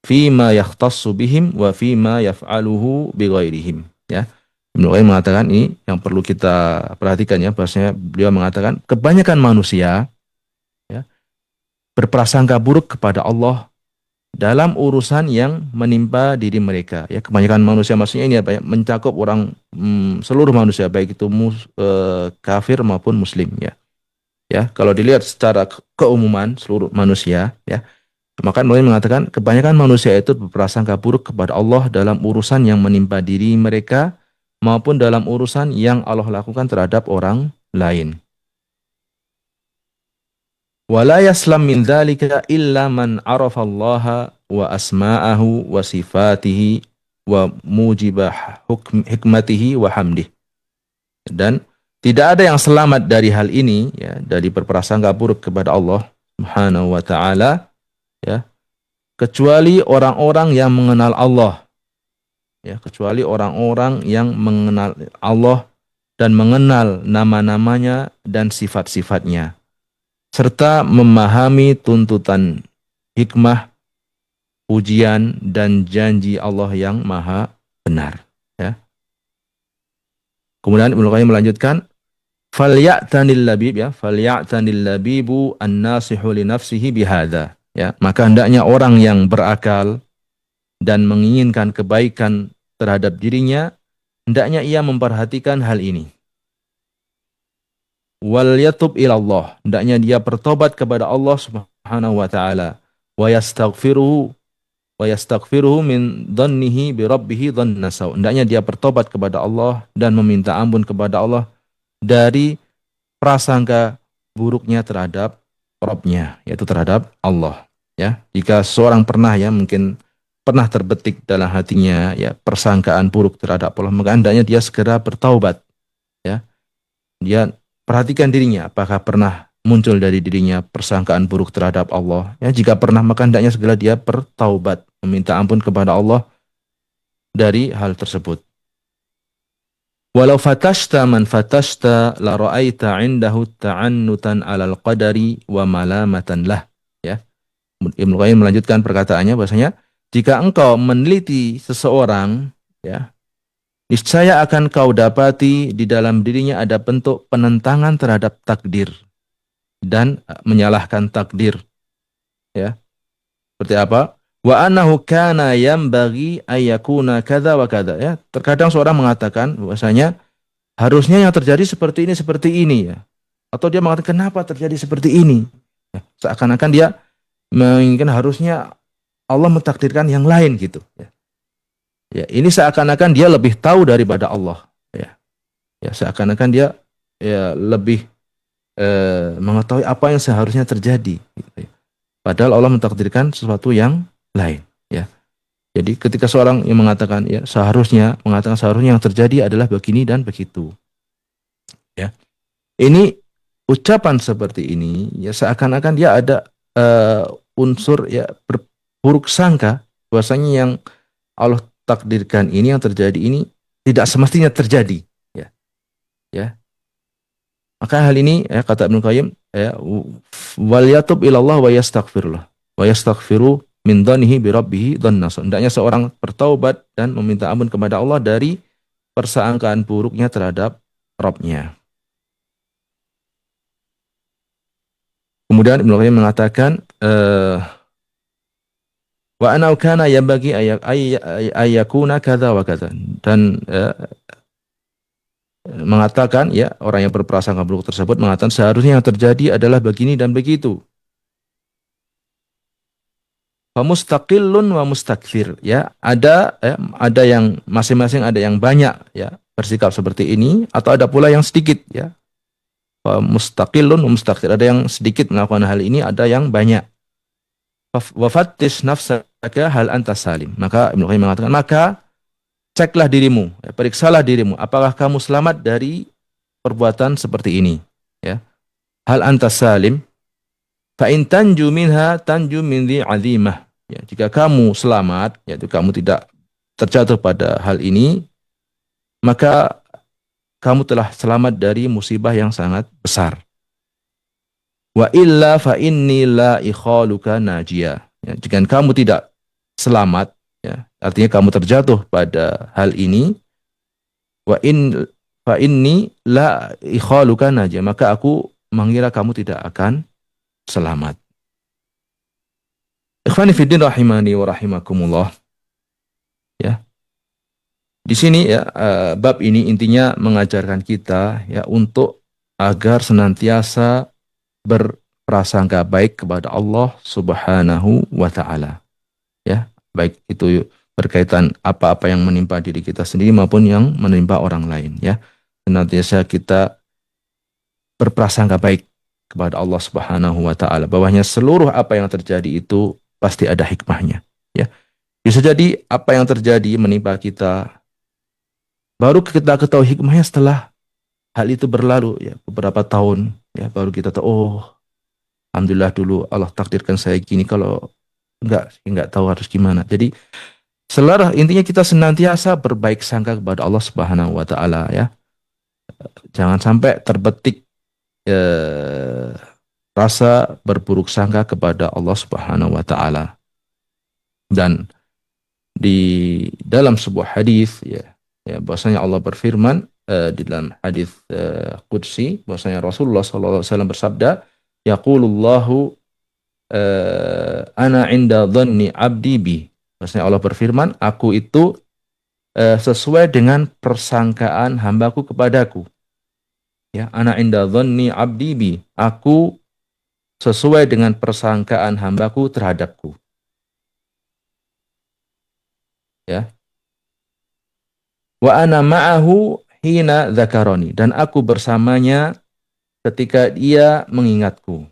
fima yakhtassu bihim wa fima yaf'aluhu bighairihim, ya. Ibnu Qayyim mengatakan ini yang perlu kita perhatikan, ya, bahwasanya beliau mengatakan kebanyakan manusia, ya, berprasangka buruk kepada Allah dalam urusan yang menimpa diri mereka, ya. Kebanyakan manusia maksudnya ini apa, ya, mencakup orang seluruh manusia, baik itu kafir maupun muslim, ya. Ya, kalau dilihat secara keumuman seluruh manusia, ya, maka mulai mengatakan kebanyakan manusia itu berprasangka buruk kepada Allah dalam urusan yang menimpa diri mereka maupun dalam urusan yang Allah lakukan terhadap orang lain. Wala yaslam min dzalika illa man 'arafa Allah wa asma'ahu wa sifatihi wa mujibah hikmatihi wa hamdih. Dan tidak ada yang selamat dari hal ini, ya, dari berprasangka buruk kepada Allah Subhanahu wa taala, ya, kecuali orang-orang yang mengenal Allah, ya, kecuali orang-orang yang mengenal Allah dan mengenal nama-namanya dan sifat-sifatnya. serta memahami tuntutan hikmah, ujian dan janji Allah yang maha benar. Ya. Kemudian Ibnu Qayyim melanjutkan, falya'tanil labib ya, falya'tanil labibu an-nasihu li nafsihi bihadza. Ya, maka hendaknya orang yang berakal dan menginginkan kebaikan terhadap dirinya, hendaknya ia memperhatikan hal ini. Wal yatub ilallah, hendaknya dia bertobat kepada Allah Subhanahu wa taala, wa yastaghfiruhu min dhannihi bi rabbih dhanna saw. Hendaknya dia bertobat kepada Allah dan meminta ampun kepada Allah dari prasangka buruknya terhadap Rabbnya, yaitu terhadap Allah. Ya, jika seorang pernah mungkin pernah terbetik dalam hatinya persangkaan buruk terhadap Allah, maka hendaknya dia segera bertaubat. Ya, dia perhatikan dirinya, apakah pernah muncul dari dirinya persangkaan buruk terhadap Allah. Ya, jika pernah, maka hendaknya segera dia bertaubat, meminta ampun kepada Allah dari hal tersebut. Walau fatashta man fatashta la ra'aita 'indahu ta'annutan 'alal qadari wa malamatan lah. Ya. Ibnu Qayyim melanjutkan perkataannya bahwasanya jika engkau meneliti seseorang, ya, niscaya akan kau dapati di dalam dirinya ada bentuk penentangan terhadap takdir dan menyalahkan takdir. Ya. Seperti apa? Wa annahu kana yambaghi ayyakuna kadza wa kadza, ya. Terkadang seorang mengatakan bahwasanya harusnya yang terjadi seperti ini ya. Atau dia mengatakan kenapa terjadi seperti ini? Ya. Seakan-akan dia menginginkan harusnya Allah mentakdirkan yang lain gitu ya. Ya, ini seakan-akan dia lebih tahu daripada Allah ya. Ya, seakan-akan dia lebih mengetahui apa yang seharusnya terjadi gitu ya. Padahal Allah mentakdirkan sesuatu yang lain ya. Jadi ketika seorang yang mengatakan seharusnya yang terjadi adalah begini dan begitu. Ya. Ini ucapan seperti ini ya seakan-akan dia ada unsur berburuk sangka bahwasanya yang Allah takdirkan ini, yang terjadi ini tidak semestinya terjadi ya. Ya. Maka hal ini kata Ibnu Qayyim wal yatub ilallah wa yastaghfiru min dhanihi bi rabbih dhanna. Hendaknya seorang bertaubat dan meminta ampun kepada Allah dari persangkaan buruknya terhadap Rabb-nya. Kemudian Ibnu Qayyim mengatakan wa anna kana yambagi ayyakuna kadza wa kadza, dan mengatakan orang yang berprasangka buruk tersebut mengatakan seharusnya yang terjadi adalah begini dan begitu. Mustaqillun wa mustakthir, ya, ada yang masing-masing, ada yang banyak bersikap seperti ini, atau ada pula yang sedikit mustaqillun wa mustakthir, ada yang sedikit melakukan hal ini, ada yang banyak. Wa fattish nafsaka hal anta salim, maka Ibnu Qayyim mengatakan maka ceklah dirimu, periksalah dirimu, apakah kamu selamat dari perbuatan seperti ini ya. Hal anta salim fa in tanju minha tanju min dhi azimah. Ya, jika kamu selamat, yaitu kamu tidak terjatuh pada hal ini, maka kamu telah selamat dari musibah yang sangat besar. Wa illa fa inni la ikhaluka najia. Ya, jika kamu tidak selamat, artinya kamu terjatuh pada hal ini, fa inni la ikhaluka najia, maka aku mengira kamu tidak akan selamat. Ikhwani fiddin rahimani wa rahimakumullah. Ya. Di sini bab ini intinya mengajarkan kita untuk agar senantiasa berprasangka baik kepada Allah Subhanahu wa taala. Ya, baik itu berkaitan apa-apa yang menimpa diri kita sendiri maupun yang menimpa orang lain ya. Senantiasa kita berprasangka baik kepada Allah Subhanahu wa taala, bahwasanya seluruh apa yang terjadi itu pasti ada hikmahnya ya. Bisa jadi apa yang terjadi menimpa kita baru kita ketahui hikmahnya setelah hal itu berlalu beberapa tahun baru kita tahu, alhamdulillah dulu Allah takdirkan saya gini, kalau enggak tahu harus gimana. Jadi intinya kita senantiasa berbaik sangka kepada Allah Subhanahu wa taala ya. Jangan sampai terbetik rasa berburuk sangka kepada Allah Subhanahu wa taala. Dan di dalam sebuah hadis bahwasanya Allah berfirman di dalam hadis qudsi, bahwasanya Rasulullah sallallahu alaihi wasallam bersabda, yaqulullahu ana inda dhanni abdi bi. Bahwasanya Allah berfirman, aku itu sesuai dengan persangkaan hambaku kepadaku. Ya, ana inda dhanni abdi bi. Aku sesuai dengan persangkaan hambaku terhadapku. Ya. Wa ana ma'ahu hina dzakarani, dan aku bersamanya ketika dia mengingatku.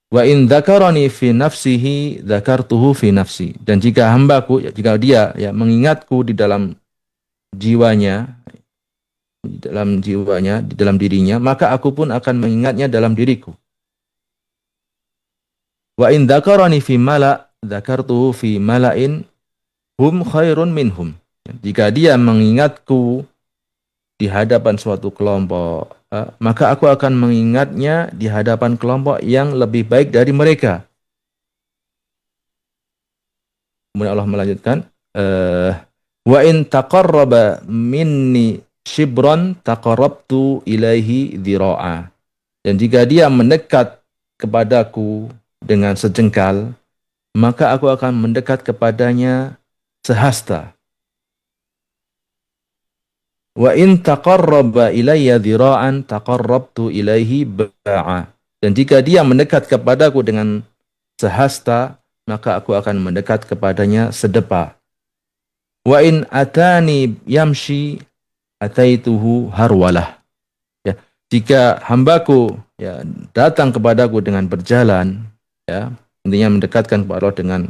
Wa in dzakarani fi nafsihi dzakartuhu fi nafsi, dan jika hambaku, jika dia mengingatku di dalam jiwanya, di dalam dirinya, maka aku pun akan mengingatnya dalam diriku. Wa in dzakarani fi mala dzakartuhu fi mala'in hum khairun minhum. Jika dia mengingatku di hadapan suatu kelompok, maka aku akan mengingatnya di hadapan kelompok yang lebih baik dari mereka. Kemudian Allah melanjutkan, wa in taqarraba minni shibran taqarrabtu ilaihi dhira'a. Dan jika dia mendekat kepadaku dengan sejengkal, maka aku akan mendekat kepadanya sehasta. Wa in taqarraba ilayya dhira'an taqarrabtu ilaihi ba'a. Dan jika dia mendekat kepadaku dengan sehasta, maka aku akan mendekat kepadanya sedepa. Wa in atani yamshi ataituhu harwalah. Ya, jika hambaku datang kepadaku dengan berjalan, intinya mendekatkan kepada Allah dengan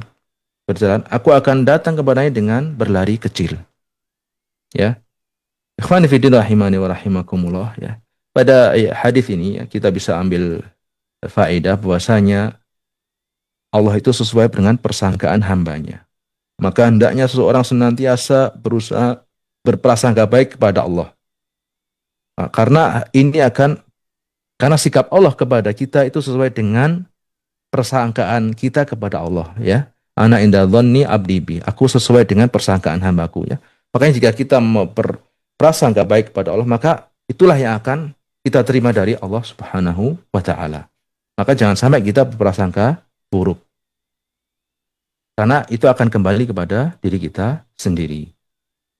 berjalan, aku akan datang kepadanya dengan berlari kecil. Ya. Ikhwani fi din rahimani wa rahimakumullah, ya. Pada hadis ini kita bisa ambil faedah bahwasanya Allah itu sesuai dengan persangkaan hambanya. Maka hendaknya seseorang senantiasa berusaha berprasangka baik kepada Allah. Karena sikap Allah kepada kita itu sesuai dengan persangkaan kita kepada Allah, ya. Ana inda dhanni abdi bi. Aku sesuai dengan persangkaan hambaku, ya. Makanya jika kita mau berprasangka baik kepada Allah, maka itulah yang akan kita terima dari Allah Subhanahu wa taala. Maka jangan sampai kita berprasangka buruk. Karena itu akan kembali kepada diri kita sendiri.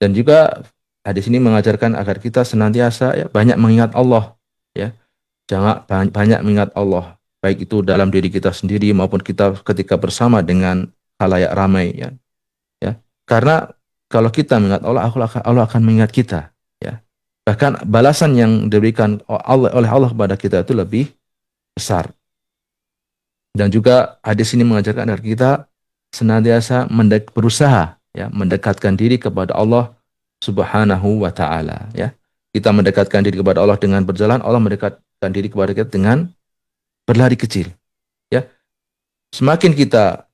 Dan juga hadis ini mengajarkan agar kita senantiasa banyak mengingat Allah, ya. Jangan banyak mengingat Allah, baik itu dalam diri kita sendiri maupun kita ketika bersama dengan khalayak ramai, ya. Karena kalau kita mengingat Allah, Allah akan mengingat kita, ya. Bahkan balasan yang diberikan oleh Allah kepada kita itu lebih besar. Dan juga hadis ini mengajarkan agar kita senantiasa berusaha, ya, mendekatkan diri kepada Allah Subhanahu wa taala, ya. Kita mendekatkan diri kepada Allah dengan berjalan, Allah mendekatkan diri kepada kita dengan berlari kecil, ya. Semakin kita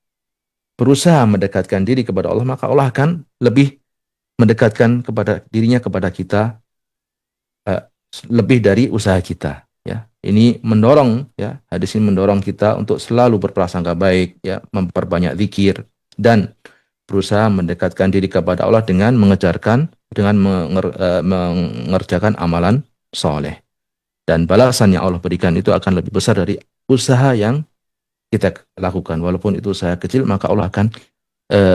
berusaha mendekatkan diri kepada Allah, maka Allah akan lebih mendekatkan kepada dirinya kepada kita, lebih dari usaha kita, ya. Ini mendorong, ya, hadis ini mendorong kita untuk selalu berprasangka baik, ya, memperbanyak zikir dan berusaha mendekatkan diri kepada Allah dengan mengerjakan amalan soleh. Dan balasan yang Allah berikan itu akan lebih besar dari usaha yang kita lakukan. Walaupun itu usaha kecil, maka Allah akan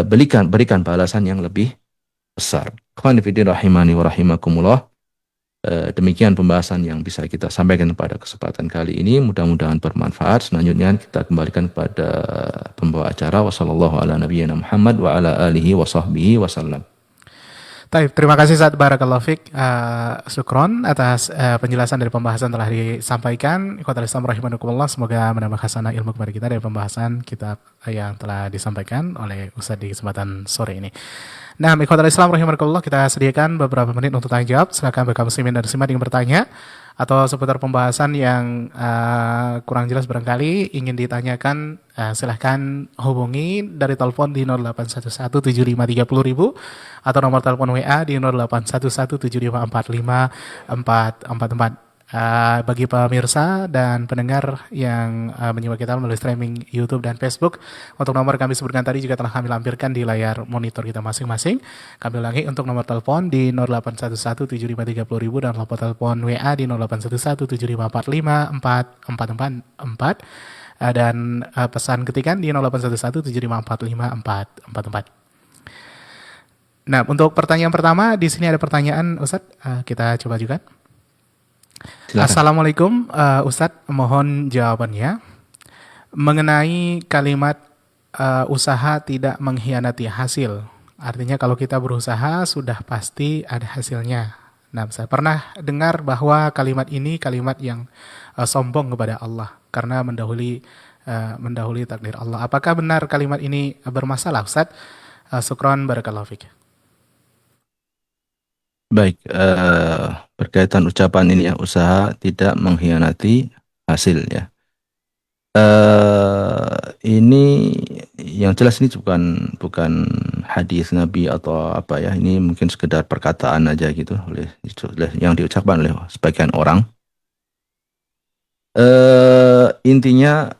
berikan balasan yang lebih besar. Ikhwani fillah rahimani wa rahimakumullah. Demikian pembahasan yang bisa kita sampaikan pada kesempatan kali ini. Mudah-mudahan bermanfaat. Selanjutnya kita kembalikan kepada pembawa acara. Wassallallahu ala nabiyyina Muhammad wa ala alihi wa sahbihi wasallam. Terima kasih Ustaz Barakallahu Fik. Syukron atas penjelasan dari pembahasan telah disampaikan. Ikhwatal Islam rahimakumullah, semoga menambah hasanah ilmu kepada kita dari pembahasan kitab yang telah disampaikan oleh Ustaz di kesempatan sore ini. Nah, ikhwatal Islam rahimakumullah, kita sediakan beberapa menit untuk tanya jawab. Silakan bagi muslimin dan muslimat yang bertanya atau seputar pembahasan yang kurang jelas barangkali ingin ditanyakan, silahkan hubungi dari telepon di 08117530.000 atau nomor telepon WA di 0811754544. Bagi pemirsa dan pendengar yang menyimak kita melalui streaming YouTube dan Facebook, untuk nomor kami sebutkan tadi juga telah kami lampirkan di layar monitor kita masing-masing. Kami ulangi, untuk nomor telepon di 08117530.000 dan nomor telepon WA di 081175454444 dan pesan ketikan di 081175454444. Nah, untuk pertanyaan pertama di sini ada pertanyaan Ustadz, kita coba juga. Silakan. Assalamualaikum Ustadz, mohon jawabannya mengenai kalimat usaha tidak mengkhianati hasil. Artinya kalau kita berusaha sudah pasti ada hasilnya. Nah, saya pernah dengar bahwa kalimat ini kalimat yang sombong kepada Allah karena mendahului takdir Allah. Apakah benar kalimat ini bermasalah, Ustadz? Syukran barakallahu fiik. Baik, berkaitan ucapan ini ya, usaha tidak mengkhianati hasil ya. Ini yang jelas ini bukan hadis Nabi atau apa ya. Ini mungkin sekedar perkataan aja gitu oleh yang diucapkan oleh sebagian orang. Intinya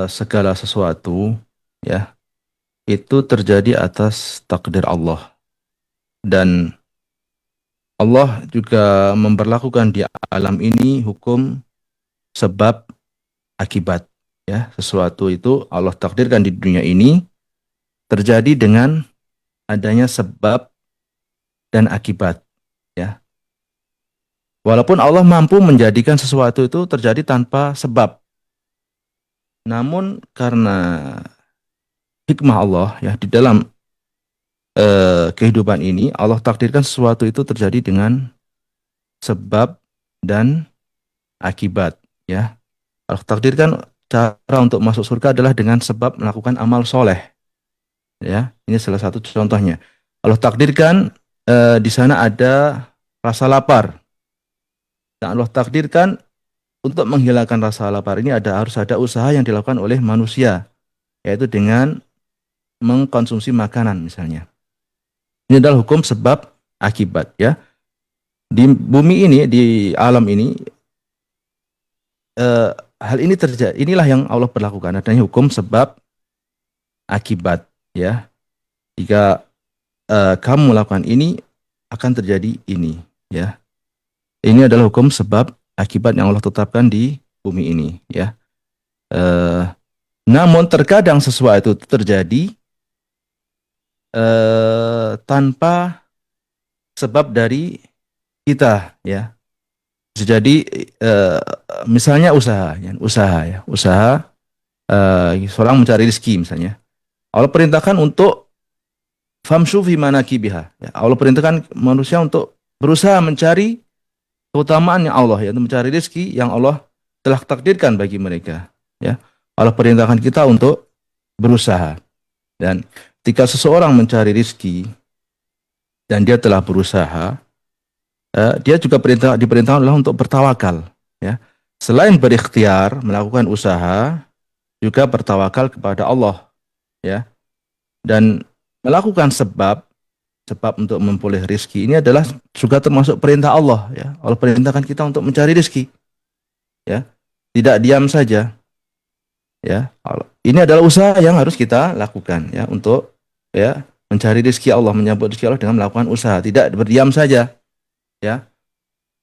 segala sesuatu ya itu terjadi atas takdir Allah, dan Allah juga memberlakukan di alam ini hukum sebab akibat ya. Sesuatu itu Allah takdirkan di dunia ini terjadi dengan adanya sebab dan akibat ya. Walaupun Allah mampu menjadikan sesuatu itu terjadi tanpa sebab, namun karena hikmah Allah ya di dalam kehidupan ini, Allah takdirkan sesuatu itu terjadi dengan sebab dan akibat ya. Allah takdirkan cara untuk masuk surga adalah dengan sebab melakukan amal soleh ya. Ini salah satu contohnya. Allah takdirkan di sana ada rasa lapar, dan Allah takdirkan untuk menghilangkan rasa lapar ini harus ada usaha yang dilakukan oleh manusia, yaitu dengan mengkonsumsi makanan misalnya. Ini adalah hukum sebab akibat ya. Di bumi ini, di alam ini, hal ini terjadi. Inilah yang Allah berlakukan, adanya hukum sebab akibat ya. Jika kamu melakukan ini, akan terjadi ini ya. Ini adalah hukum sebab akibat yang Allah tetapkan di bumi ini ya. Namun terkadang sesuatu itu terjadi tanpa sebab dari kita ya. Bisa jadi misalnya usaha seorang mencari rezeki misalnya. Allah perintahkan untuk famshu fi manakibiha ya. Allah perintahkan manusia untuk berusaha mencari keutamaan yang Allah, yaitu mencari rezeki yang Allah telah takdirkan bagi mereka ya. Allah perintahkan kita untuk berusaha, dan ketika seseorang mencari rezeki dan dia telah berusaha, dia juga diperintahkan adalah untuk bertawakal ya. Selain berikhtiar melakukan usaha, juga bertawakal kepada Allah ya. Dan melakukan sebab untuk memperoleh rezeki ini adalah juga termasuk perintah Allah ya. Allah perintahkan kita untuk mencari rezeki ya. Tidak diam saja ya. Ini adalah usaha yang harus kita lakukan ya, untuk ya mencari rezeki Allah, menyambut rezeki Allah dengan melakukan usaha, tidak berdiam saja ya.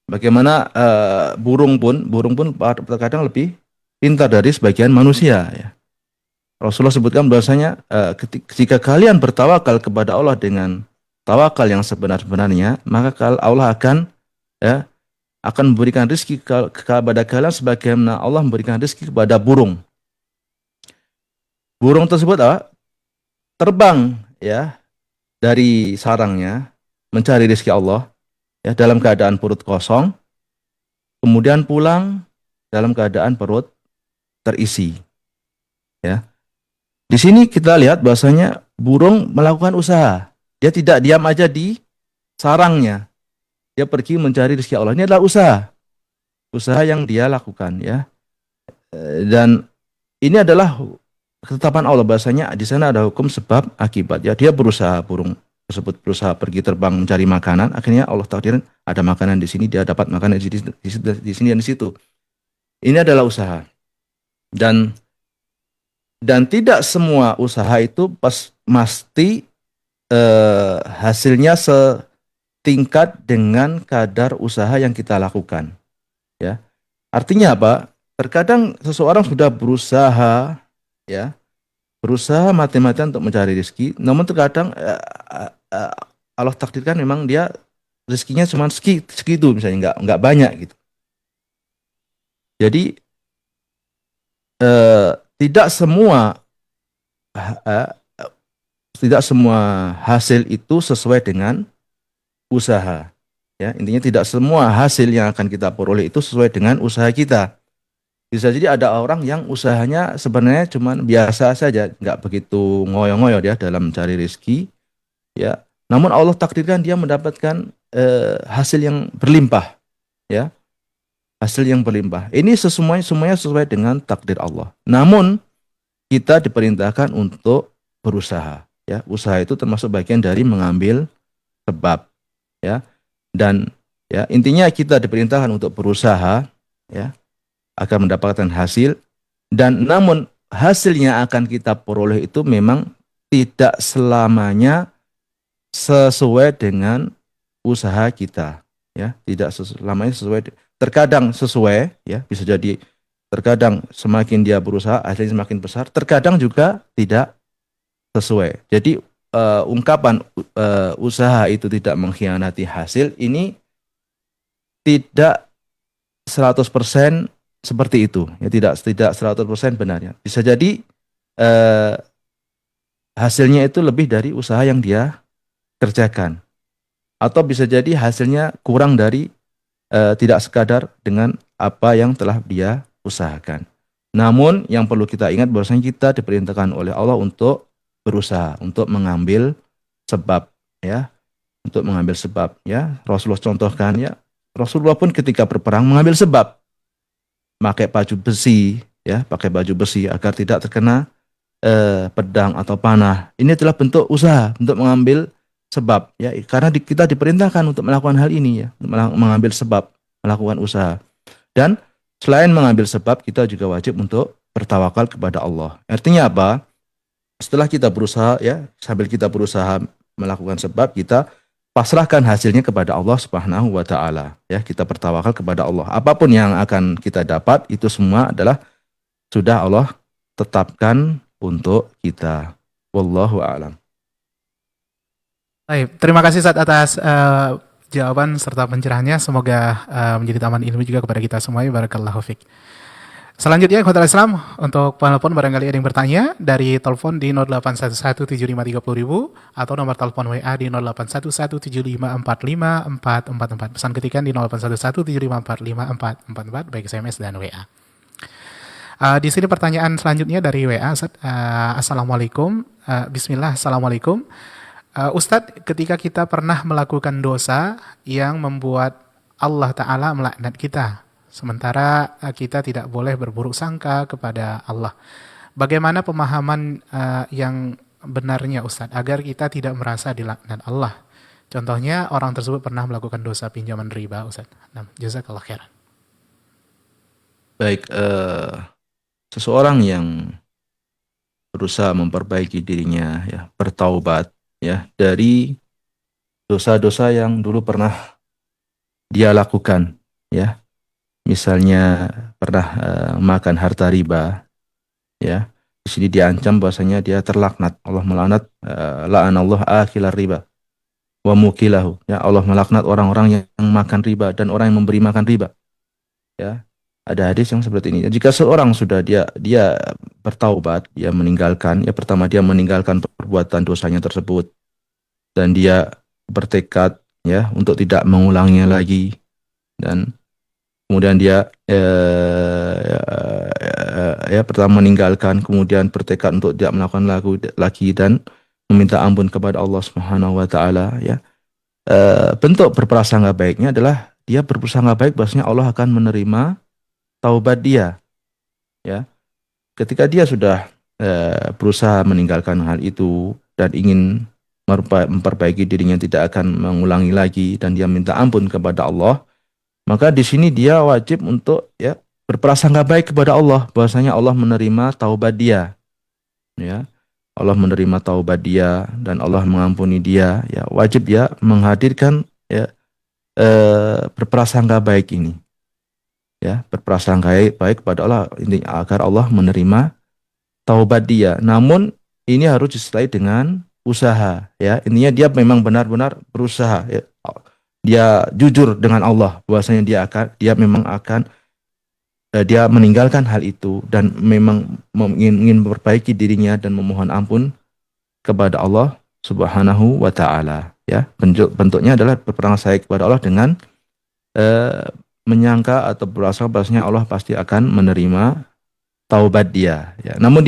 Bagaimana burung pun terkadang lebih pintar dari sebagian manusia ya. Rasulullah sebutkan bahwasanya jika kalian bertawakal kepada Allah dengan tawakal yang sebenar-benarnya, maka Allah akan memberikan rezeki kepada kalian sebagaimana Allah memberikan rezeki kepada burung. Burung tersebut terbang ya dari sarangnya mencari rezeki Allah ya, dalam keadaan perut kosong, kemudian pulang dalam keadaan perut terisi ya. Di sini kita lihat bahwasanya burung melakukan usaha. Dia tidak diam aja di sarangnya, dia pergi mencari rezeki Allah. Ini adalah usaha yang dia lakukan ya. Dan ini adalah ketetapan Allah, bahasanya di sana ada hukum sebab akibat ya. Dia berusaha burung tersebut berusaha pergi terbang mencari makanan, akhirnya Allah takdirin ada makanan di sini, dia dapat makanan di sini dan di situ. Ini adalah usaha. Dan tidak semua usaha itu pasti hasilnya setingkat dengan kadar usaha yang kita lakukan, ya. Artinya apa? Terkadang seseorang sudah berusaha, ya, berusaha mati-matian untuk mencari rezeki, namun terkadang eh, Allah takdirkan memang dia rezekinya cuma segitu misalnya, nggak banyak gitu. Jadi eh, tidak semua eh, tidak semua hasil itu sesuai dengan usaha. Ya, intinya tidak semua hasil yang akan kita peroleh itu sesuai dengan usaha kita. Bisa jadi ada orang yang usahanya sebenarnya cuma biasa saja, nggak begitu ngoyo-ngoyo ya dalam mencari rezeki, ya. Namun Allah takdirkan dia mendapatkan hasil yang berlimpah, ya, hasil yang berlimpah. Ini semuanya sesuai dengan takdir Allah. Namun kita diperintahkan untuk berusaha, ya. Usaha itu termasuk bagian dari mengambil sebab, ya. Dan ya intinya kita diperintahkan untuk berusaha, ya, agar mendapatkan hasil, dan namun hasilnya akan kita peroleh itu memang tidak selamanya sesuai dengan usaha kita, ya, tidak selamanya sesuai, terkadang sesuai, ya, bisa jadi terkadang semakin dia berusaha hasilnya semakin besar, terkadang juga tidak sesuai. Jadi ungkapan usaha itu tidak mengkhianati hasil ini tidak 100% seperti itu, ya, tidak 100% benar, ya. Bisa jadi eh, hasilnya itu lebih dari usaha yang dia kerjakan, atau bisa jadi hasilnya kurang dari tidak sekadar dengan apa yang telah dia usahakan. Namun yang perlu kita ingat bahwasanya kita diperintahkan oleh Allah untuk berusaha, untuk mengambil sebab, ya, untuk mengambil sebab, ya. Rasulullah contohkan, ya, Rasulullah pun ketika berperang mengambil sebab, pakai baju besi, ya, pakai baju besi agar tidak terkena pedang atau panah. Ini adalah bentuk usaha untuk mengambil sebab, ya, karena kita diperintahkan untuk melakukan hal ini, ya, mengambil sebab, melakukan usaha. Dan selain mengambil sebab, kita juga wajib untuk bertawakal kepada Allah. Artinya apa? Setelah kita berusaha, ya, sambil kita berusaha melakukan sebab, kita pasrahkan hasilnya kepada Allah Subhanahu wa taala, ya. Kita bertawakal kepada Allah. Apapun yang akan kita dapat itu semua adalah sudah Allah tetapkan untuk kita. Wallahu a'lam. Baik, terima kasih Ustaz atas jawaban serta pencerahannya. Semoga menjadi taman ilmu juga kepada kita semuanya. Barakallahu fiik. Selanjutnya, ikhwatal Islam, untuk penelpon barangkali ada yang bertanya dari telepon di 08117530.000 atau nomor telepon WA di 081175454444. Pesan ketikan di 081175454444, baik SMS dan WA. Di sini pertanyaan selanjutnya dari WA, Ustaz. Assalamualaikum. Bismillah, Assalamualaikum. Ustadz, ketika kita pernah melakukan dosa yang membuat Allah Ta'ala melaknat kita, sementara kita tidak boleh berburuk sangka kepada Allah. Bagaimana pemahaman yang benarnya Ustadz, agar kita tidak merasa dilaknat Allah? Contohnya orang tersebut pernah melakukan dosa pinjaman riba, Ustadz. Nah, jazakallah khairan. Baik, seseorang yang berusaha memperbaiki dirinya, ya, bertaubat, ya, dari dosa-dosa yang dulu pernah dia lakukan, ya. Misalnya pernah makan harta riba, ya. Di sini diancam bahwasanya dia terlaknat. Allah melaknat, la'anallahu akilar riba wa mukilahu, ya. Allah melaknat orang-orang yang makan riba dan orang yang memberi makan riba, ya. Ada hadis yang seperti ini. Jika seorang sudah dia bertaubat, dia meninggalkan, ya, pertama dia meninggalkan perbuatan dosanya tersebut dan dia bertekad, ya, untuk tidak mengulanginya lagi, dan kemudian dia ya, pertama meninggalkan, kemudian bertekad untuk tidak melakukan lagi dan meminta ampun kepada Allah Subhanahu wa taala, ya. Bentuk berprasangka baiknya adalah dia berprasangka baik bahwasanya Allah akan menerima taubat dia, ya. Ketika dia sudah berusaha meninggalkan hal itu dan ingin memperbaiki dirinya, tidak akan mengulangi lagi, dan dia minta ampun kepada Allah, maka di sini dia wajib untuk ya berprasangka baik kepada Allah, bahwasanya Allah menerima taubat dia, ya. Allah menerima taubat dia dan Allah mengampuni dia, ya wajib ya menghadirkan ya berprasangka baik ini, ya berprasangka baik kepada Allah ini agar Allah menerima taubat dia. Namun ini harus disertai dengan usaha, ya. Intinya dia memang benar-benar berusaha, ya. Dia jujur dengan Allah bahwasanya dia memang akan dia meninggalkan hal itu dan memang ingin memperbaiki dirinya dan memohon ampun kepada Allah Subhanahu wa taala, ya. Bentuknya adalah berprasangka kepada Allah dengan menyangka atau berasa bahwasanya Allah pasti akan menerima taubat dia, ya. Namun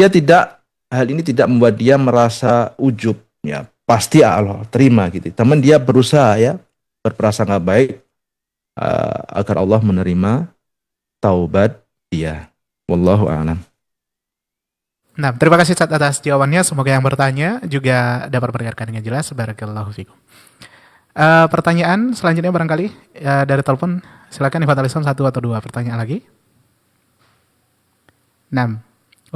hal ini tidak membuat dia merasa ujub, ya. Pasti Allah terima gitu. Teman dia berusaha ya berprasangka baik agar Allah menerima taubat dia. Wallahu a'lam. Nah, terima kasih Ustaz atas jawabannya. Semoga yang bertanya juga dapat mendengarkan dengan jelas. Barakallahu fikum. Pertanyaan selanjutnya barangkali dari telepon. Silakan Ikhwatul Islam 1 atau 2 pertanyaan lagi. 6.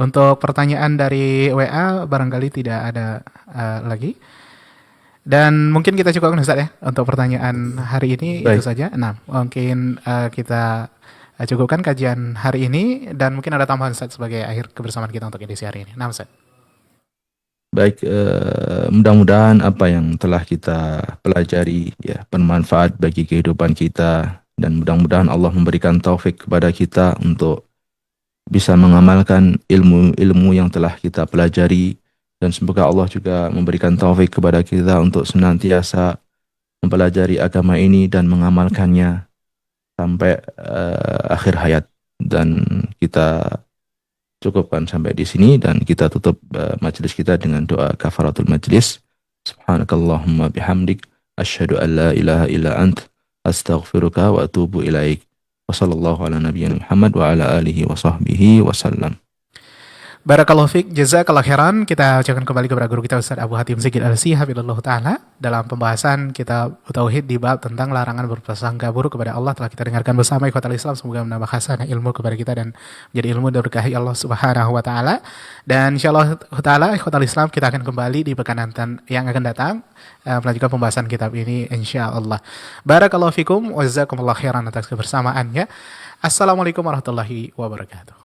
Untuk pertanyaan dari WA barangkali tidak ada lagi. Dan mungkin kita cukupkan Ustaz ya untuk pertanyaan hari ini. Baik. Itu saja. Nah, mungkin kita cukupkan kajian hari ini dan mungkin ada tambahan Ustaz sebagai akhir kebersamaan kita untuk edisi hari ini. Nah, Ustaz. Baik, mudah-mudahan apa yang telah kita pelajari ya bermanfaat bagi kehidupan kita, dan mudah-mudahan Allah memberikan taufik kepada kita untuk bisa mengamalkan ilmu-ilmu yang telah kita pelajari, dan semoga Allah juga memberikan taufik kepada kita untuk senantiasa mempelajari agama ini dan mengamalkannya sampai akhir hayat. Dan kita cukupkan sampai di sini dan kita tutup majelis kita dengan doa kafaratul majelis. Subhanakallahumma bihamdik asyhadu an la ilaha illa ant astaghfiruka wa atubu ilaik. Wa sallallahu ala nabiyyina Muhammad wa ala alihi wa sahbihi wa sallam. Barakallahu fiik, jazakallahu khairan. Kita ucapkan kembali kepada guru kita Ustaz Abu Hatim Sigit Al-Si hafizallahu taala dalam pembahasan kitab tauhid di bab tentang larangan berprasangka buruk kepada Allah. Telah kita dengarkan bersama ikhwatul Islam, semoga menambah hasanah ilmu kepada kita dan menjadi ilmu dari berkahi Allah Subhanahu wa taala. Dan insyaallah taala ikhwatul Islam kita akan kembali di pekan yang akan datang melanjutkan pembahasan kitab ini insyaallah. Barakallahu fikum wa jazakumullahu khairan atas kebersamaannya. Assalamualaikum warahmatullahi wabarakatuh.